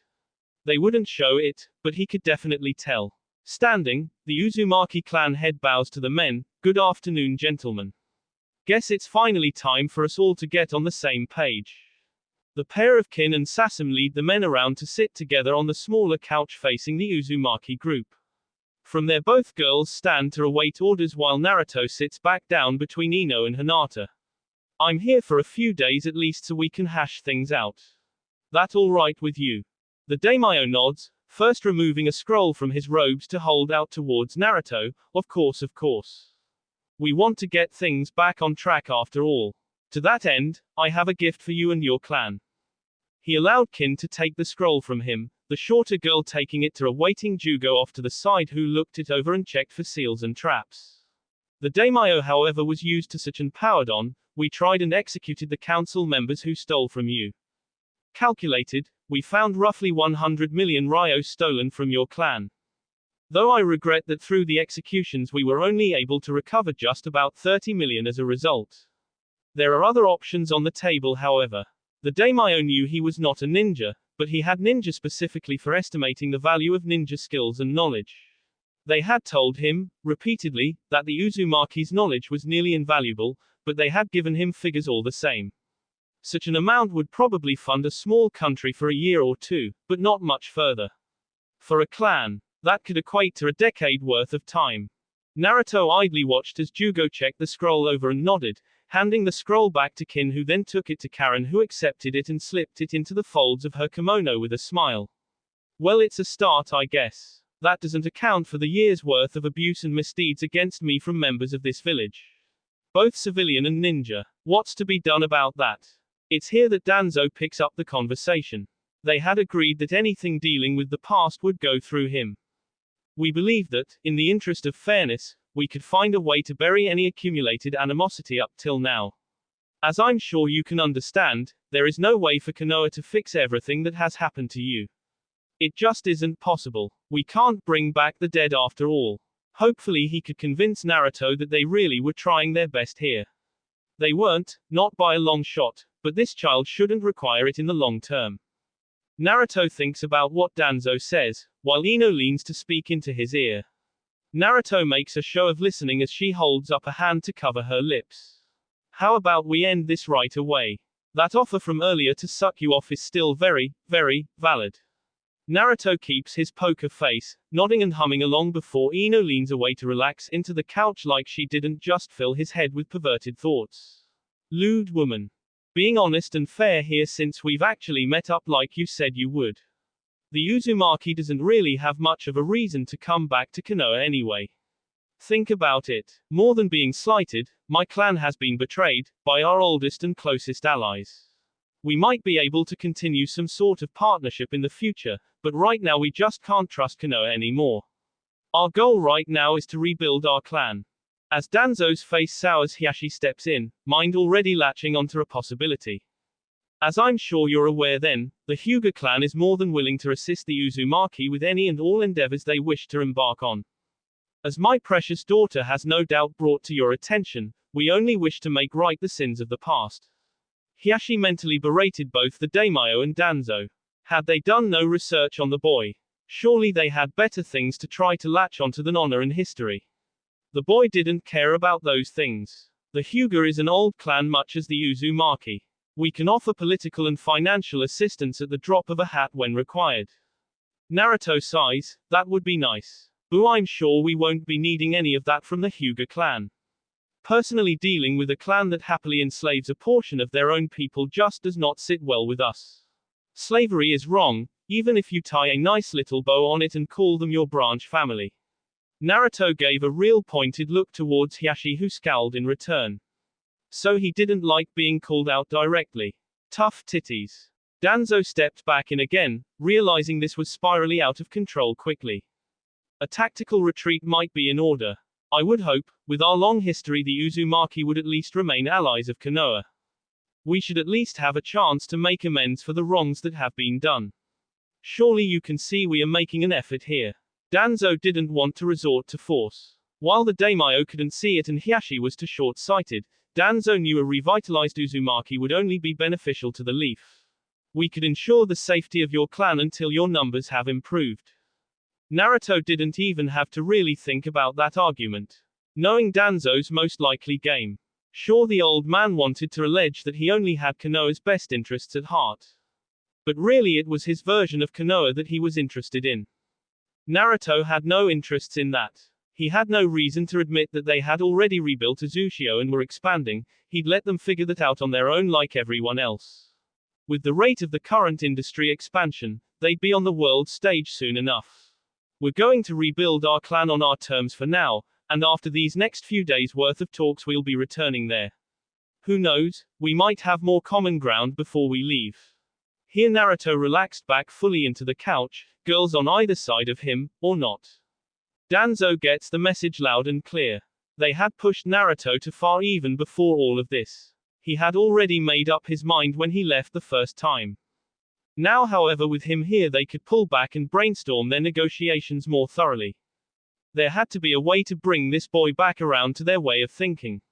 They wouldn't show it, but he could definitely tell. Standing, the Uzumaki clan head bows to the men, good afternoon gentlemen. Guess it's finally time for us all to get on the same page. The pair of Kin and Sasam lead the men around to sit together on the smaller couch facing the Uzumaki group. From there both girls stand to await orders while Naruto sits back down between Ino and Hinata. I'm here for a few days at least so we can hash things out. That all right with you? The daimyo nods, first removing a scroll from his robes to hold out towards Naruto. Of course, of course. We want to get things back on track after all. To that end, I have a gift for you and your clan. He allowed Kin to take the scroll from him, the shorter girl taking it to a waiting Jugo off to the side who looked it over and checked for seals and traps. The daimyo however was used to such and powered on, we tried and executed the council members who stole from you. Calculated, we found roughly 100 million ryos stolen from your clan. Though I regret that through the executions we were only able to recover just about 30 million as a result. There are other options on the table however. The daimyo knew he was not a ninja, but he had ninja specifically for estimating the value of ninja skills and knowledge. They had told him, repeatedly, that the Uzumaki's knowledge was nearly invaluable, but they had given him figures all the same. Such an amount would probably fund a small country for a year or two, but not much further. For a clan, that could equate to a decade worth of time. Naruto idly watched as Jugo checked the scroll over and nodded, handing the scroll back to Kin who then took it to Karen who accepted it and slipped it into the folds of her kimono with a smile. Well, it's a start I guess. That doesn't account for the year's worth of abuse and misdeeds against me from members of this village. Both civilian and ninja. What's to be done about that? It's here that Danzo picks up the conversation. They had agreed that anything dealing with the past would go through him. We believe that, in the interest of fairness, we could find a way to bury any accumulated animosity up till now. As I'm sure you can understand, there is no way for Konoha to fix everything that has happened to you. It just isn't possible. We can't bring back the dead after all. Hopefully he could convince Naruto that they really were trying their best here. They weren't, not by a long shot, but this child shouldn't require it in the long term. Naruto thinks about what Danzo says, while Ino leans to speak into his ear. Naruto makes a show of listening as she holds up a hand to cover her lips. How about we end this right away? That offer from earlier to suck you off is still very, very valid. Naruto keeps his poker face, nodding and humming along before Ino leans away to relax into the couch like she didn't just fill his head with perverted thoughts. Lewd woman. Being honest and fair here since we've actually met up like you said you would. The Uzumaki doesn't really have much of a reason to come back to Konoha anyway. Think about it. More than being slighted, my clan has been betrayed, by our oldest and closest allies. We might be able to continue some sort of partnership in the future, but right now we just can't trust Konoha anymore. Our goal right now is to rebuild our clan. As Danzo's face sours, Hiashi steps in, mind already latching onto a possibility. As I'm sure you're aware then, the Hyuga clan is more than willing to assist the Uzumaki with any and all endeavors they wish to embark on. As my precious daughter has no doubt brought to your attention, we only wish to make right the sins of the past. Hiashi mentally berated both the daimyo and Danzo. Had they done no research on the boy? Surely they had better things to try to latch onto than honor and history. The boy didn't care about those things. The Hyuga is an old clan much as the Uzumaki. We can offer political and financial assistance at the drop of a hat when required. Naruto sighs, that would be nice. But I'm sure we won't be needing any of that from the Hyuga clan. Personally dealing with a clan that happily enslaves a portion of their own people just does not sit well with us. Slavery is wrong, even if you tie a nice little bow on it and call them your branch family. Naruto gave a real pointed look towards Hiashi who scowled in return. So he didn't like being called out directly. Tough titties. Danzo stepped back in again, realizing this was spirally out of control quickly. A tactical retreat might be in order. I would hope, with our long history the Uzumaki would at least remain allies of Konoha. We should at least have a chance to make amends for the wrongs that have been done. Surely you can see we are making an effort here. Danzo didn't want to resort to force. While the daimyo couldn't see it and Hiashi was too short-sighted, Danzo knew a revitalized Uzumaki would only be beneficial to the leaf. We could ensure the safety of your clan until your numbers have improved. Naruto didn't even have to really think about that argument. Knowing Danzo's most likely game. Sure, the old man wanted to allege that he only had Konoha's best interests at heart. But really it was his version of Konoha that he was interested in. Naruto had no interests in that. He had no reason to admit that they had already rebuilt Uzushio and were expanding, he'd let them figure that out on their own like everyone else. With the rate of the current industry expansion, they'd be on the world stage soon enough. We're going to rebuild our clan on our terms for now, and after these next few days worth of talks we'll be returning there. Who knows, we might have more common ground before we leave. Here Naruto relaxed back fully into the couch, girls on either side of him, or not. Danzo gets the message loud and clear. They had pushed Naruto too far even before all of this. He had already made up his mind when he left the first time. Now, however, with him here they could pull back and brainstorm their negotiations more thoroughly. There had to be a way to bring this boy back around to their way of thinking.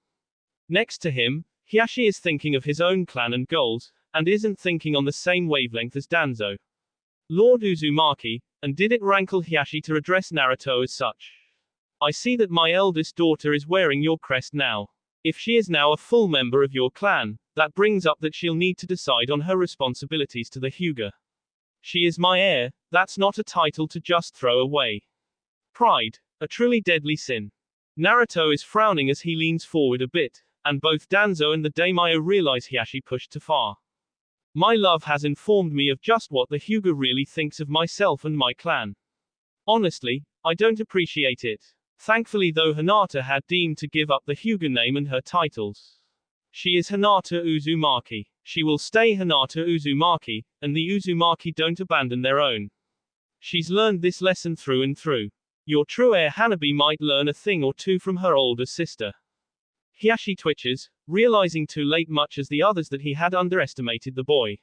Next to him, Hiashi is thinking of his own clan and goals, and isn't thinking on the same wavelength as Danzo. Lord Uzumaki, and did it rankle Hiashi to address Naruto as such? I see that my eldest daughter is wearing your crest now. If she is now a full member of your clan, that brings up that she'll need to decide on her responsibilities to the Hyuga. She is my heir, that's not a title to just throw away. Pride, a truly deadly sin. Naruto is frowning as he leans forward a bit, and both Danzo and the daimyo realize Hiashi pushed too far. My love has informed me of just what the Hyuga really thinks of myself and my clan. Honestly, I don't appreciate it. Thankfully though Hinata had deemed to give up the Hyuga name and her titles. She is Hinata Uzumaki. She will stay Hinata Uzumaki, and the Uzumaki don't abandon their own. She's learned this lesson through and through. Your true heir Hanabi might learn a thing or two from her older sister. Hiashi twitches, realizing too late much as the others that he had underestimated the boy.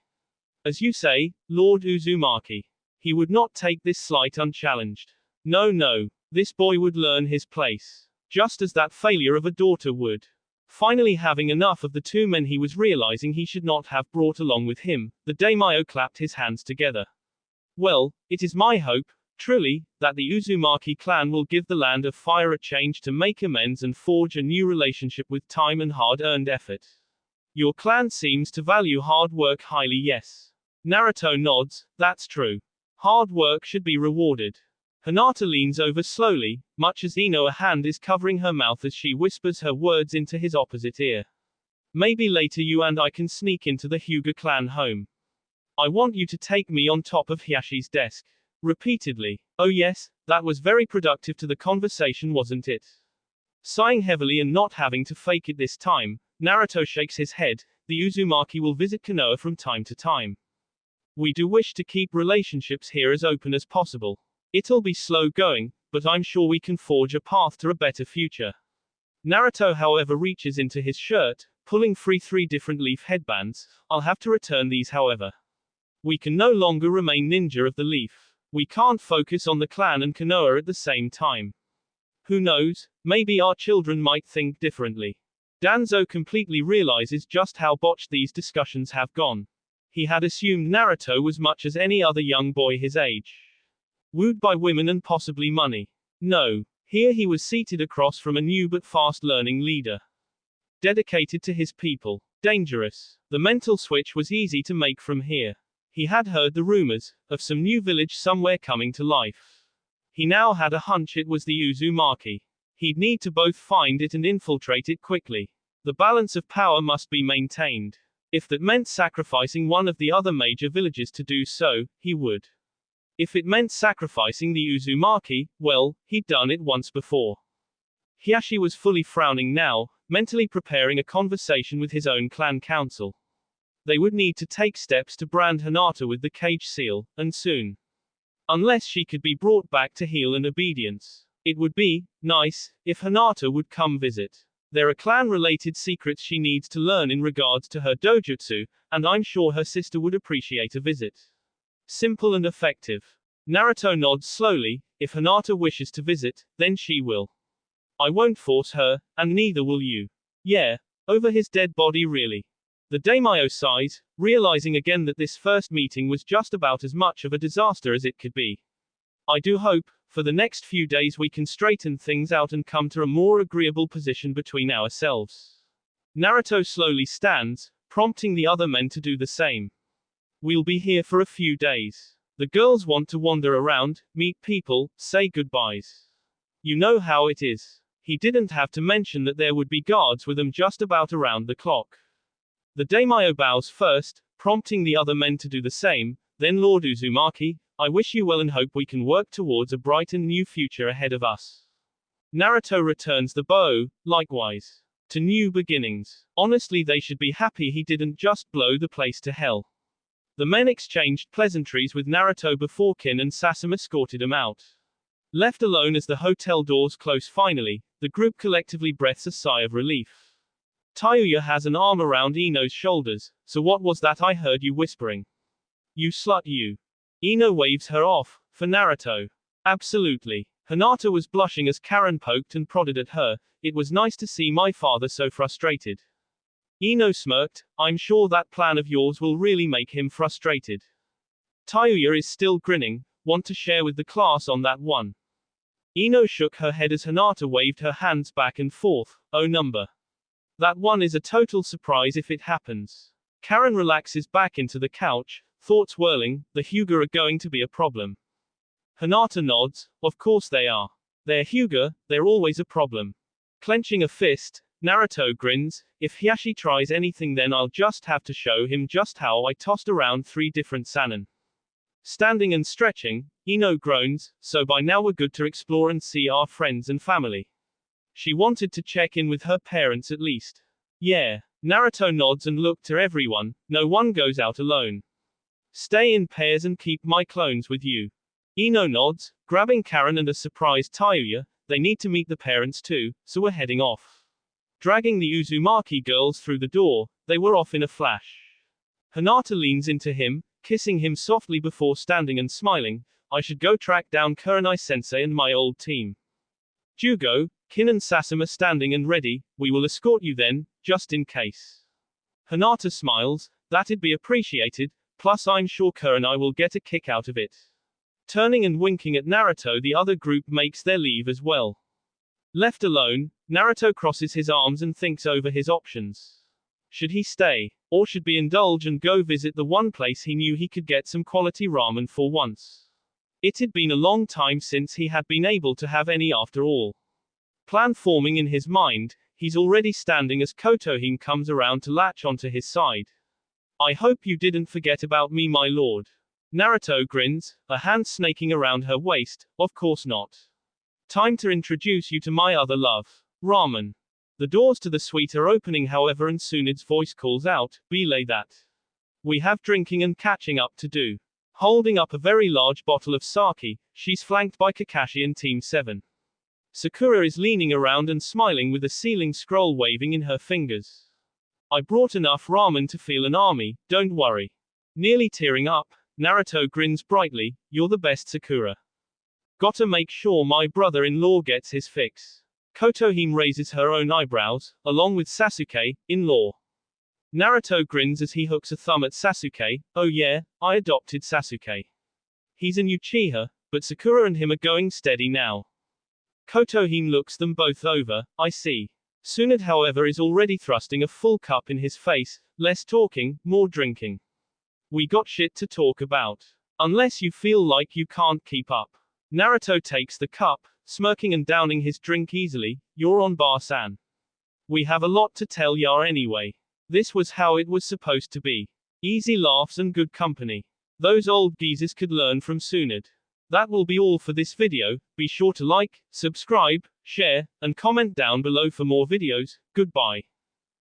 As you say, Lord Uzumaki. He would not take this slight unchallenged. No, this boy would learn his place. Just as that failure of a daughter would. Finally having enough of the two men he was realizing he should not have brought along with him, the daimyo clapped his hands together. Well, it is my hope, truly, that the Uzumaki clan will give the Land of Fire a change to make amends and forge a new relationship with time and hard-earned effort. Your clan seems to value hard work highly, yes. Naruto nods, that's true. Hard work should be rewarded. Hinata leans over slowly, much as a hand is covering her mouth as she whispers her words into his opposite ear. Maybe later you and I can sneak into the Hyuga clan home. I want you to take me on top of Hiashi's desk. Repeatedly. Oh yes, that was very productive to the conversation, wasn't it? Sighing heavily and not having to fake it this time, Naruto shakes his head. The Uzumaki will visit Konoha from time to time. We do wish to keep relationships here as open as possible. It'll be slow going, but I'm sure we can forge a path to a better future. Naruto however reaches into his shirt, pulling free 3 different leaf headbands. I'll have to return these however. We can no longer remain ninja of the leaf. We can't focus on the clan and Konoha at the same time. Who knows, maybe our children might think differently. Danzo completely realizes just how botched these discussions have gone. He had assumed Naruto was much as any other young boy his age. Wooed by women and possibly money. No. Here he was seated across from a new but fast-learning leader. Dedicated to his people. Dangerous. The mental switch was easy to make from here. He had heard the rumors of some new village somewhere coming to life. He now had a hunch it was the Uzumaki. He'd need to both find it and infiltrate it quickly. The balance of power must be maintained. If that meant sacrificing one of the other major villages to do so, he would. If it meant sacrificing the Uzumaki, well, he'd done it once before. Hiashi was fully frowning now, mentally preparing a conversation with his own clan council. They would need to take steps to brand Hinata with the cage seal, and soon. Unless she could be brought back to heel and obedience. It would be nice if Hinata would come visit. There are clan-related secrets she needs to learn in regards to her dojutsu, and I'm sure her sister would appreciate a visit. Simple and effective. Naruto nods slowly. If Hinata wishes to visit, then she will. I won't force her, and neither will you. Yeah, over his dead body really. The daimyo sighs, realizing again that this first meeting was just about as much of a disaster as it could be. I do hope, for the next few days we can straighten things out and come to a more agreeable position between ourselves. Naruto slowly stands, prompting the other men to do the same. We'll be here for a few days. The girls want to wander around, meet people, say goodbyes. You know how it is. He didn't have to mention that there would be guards with them just about around the clock. The daimyo bows first, prompting the other men to do the same, then Lord Uzumaki, I wish you well and hope we can work towards a bright and new future ahead of us. Naruto returns the bow, likewise. To new beginnings. Honestly, they should be happy he didn't just blow the place to hell. The men exchanged pleasantries with Naruto before Kin and Sasame escorted him out. Left alone as the hotel doors close finally, the group collectively breathes a sigh of relief. Tayuya has an arm around Ino's shoulders. So what was that I heard you whispering? You slut you. Ino waves her off, for Naruto. Absolutely. Hinata was blushing as Karen poked and prodded at her. It was nice to see my father so frustrated. Ino smirked, I'm sure that plan of yours will really make him frustrated. Tayuya is still grinning, want to share with the class on that one. Ino shook her head as Hinata waved her hands back and forth, oh number. That one is a total surprise if it happens. Karen relaxes back into the couch, thoughts whirling, the Hyuga are going to be a problem. Hinata nods, of course they are. They're Hyuga, they're always a problem. Clenching a fist, Naruto grins, if Hiashi tries anything then I'll just have to show him just how I tossed around 3 different Sannin. Standing and stretching, Ino groans, so by now we're good to explore and see our friends and family. She wanted to check in with her parents at least. Yeah. Naruto nods and looked to everyone, no one goes out alone. Stay in pairs and keep my clones with you. Ino nods, grabbing Karen and a surprised Tayuya, they need to meet the parents too, so we're heading off. Dragging the Uzumaki girls through the door, they were off in a flash. Hinata leans into him, kissing him softly before standing and smiling, I should go track down Kurenai-sensei and my old team. Jugo, Kin and Sasame standing and ready, we will escort you then, just in case. Hinata smiles, that'd be appreciated, plus I'm sure Kurenai will get a kick out of it. Turning and winking at Naruto, the other group makes their leave as well. Left alone, Naruto crosses his arms and thinks over his options. Should he stay, or should he indulge and go visit the one place he knew he could get some quality ramen for once? It had been a long time since he had been able to have any after all. Plan forming in his mind, he's already standing as Kotohime comes around to latch onto his side. I hope you didn't forget about me, my lord. Naruto grins, a hand snaking around her waist, of course not. Time to introduce you to my other love, ramen. The doors to the suite are opening however and Tsunde's voice calls out, belay that. We have drinking and catching up to do. Holding up a very large bottle of sake, she's flanked by Kakashi and Team 7. Sakura is leaning around and smiling with a ceiling scroll waving in her fingers. I brought enough ramen to feel an army, don't worry. Nearly tearing up, Naruto grins brightly, you're the best Sakura. Gotta make sure my brother-in-law gets his fix. Kotohime raises her own eyebrows, along with Sasuke, in-law. Naruto grins as he hooks a thumb at Sasuke, oh yeah, I adopted Sasuke. He's an Uchiha, but Sakura and him are going steady now. Kotohime looks them both over, I see. Tsunade however is already thrusting a full cup in his face, less talking, more drinking. We got shit to talk about. Unless you feel like you can't keep up. Naruto takes the cup, smirking and downing his drink easily, you're on bar-san. We have a lot to tell ya anyway. This was how it was supposed to be. Easy laughs and good company. Those old geezers could learn from Tsunade. That will be all for this video, be sure to like, subscribe, share, and comment down below for more videos, goodbye.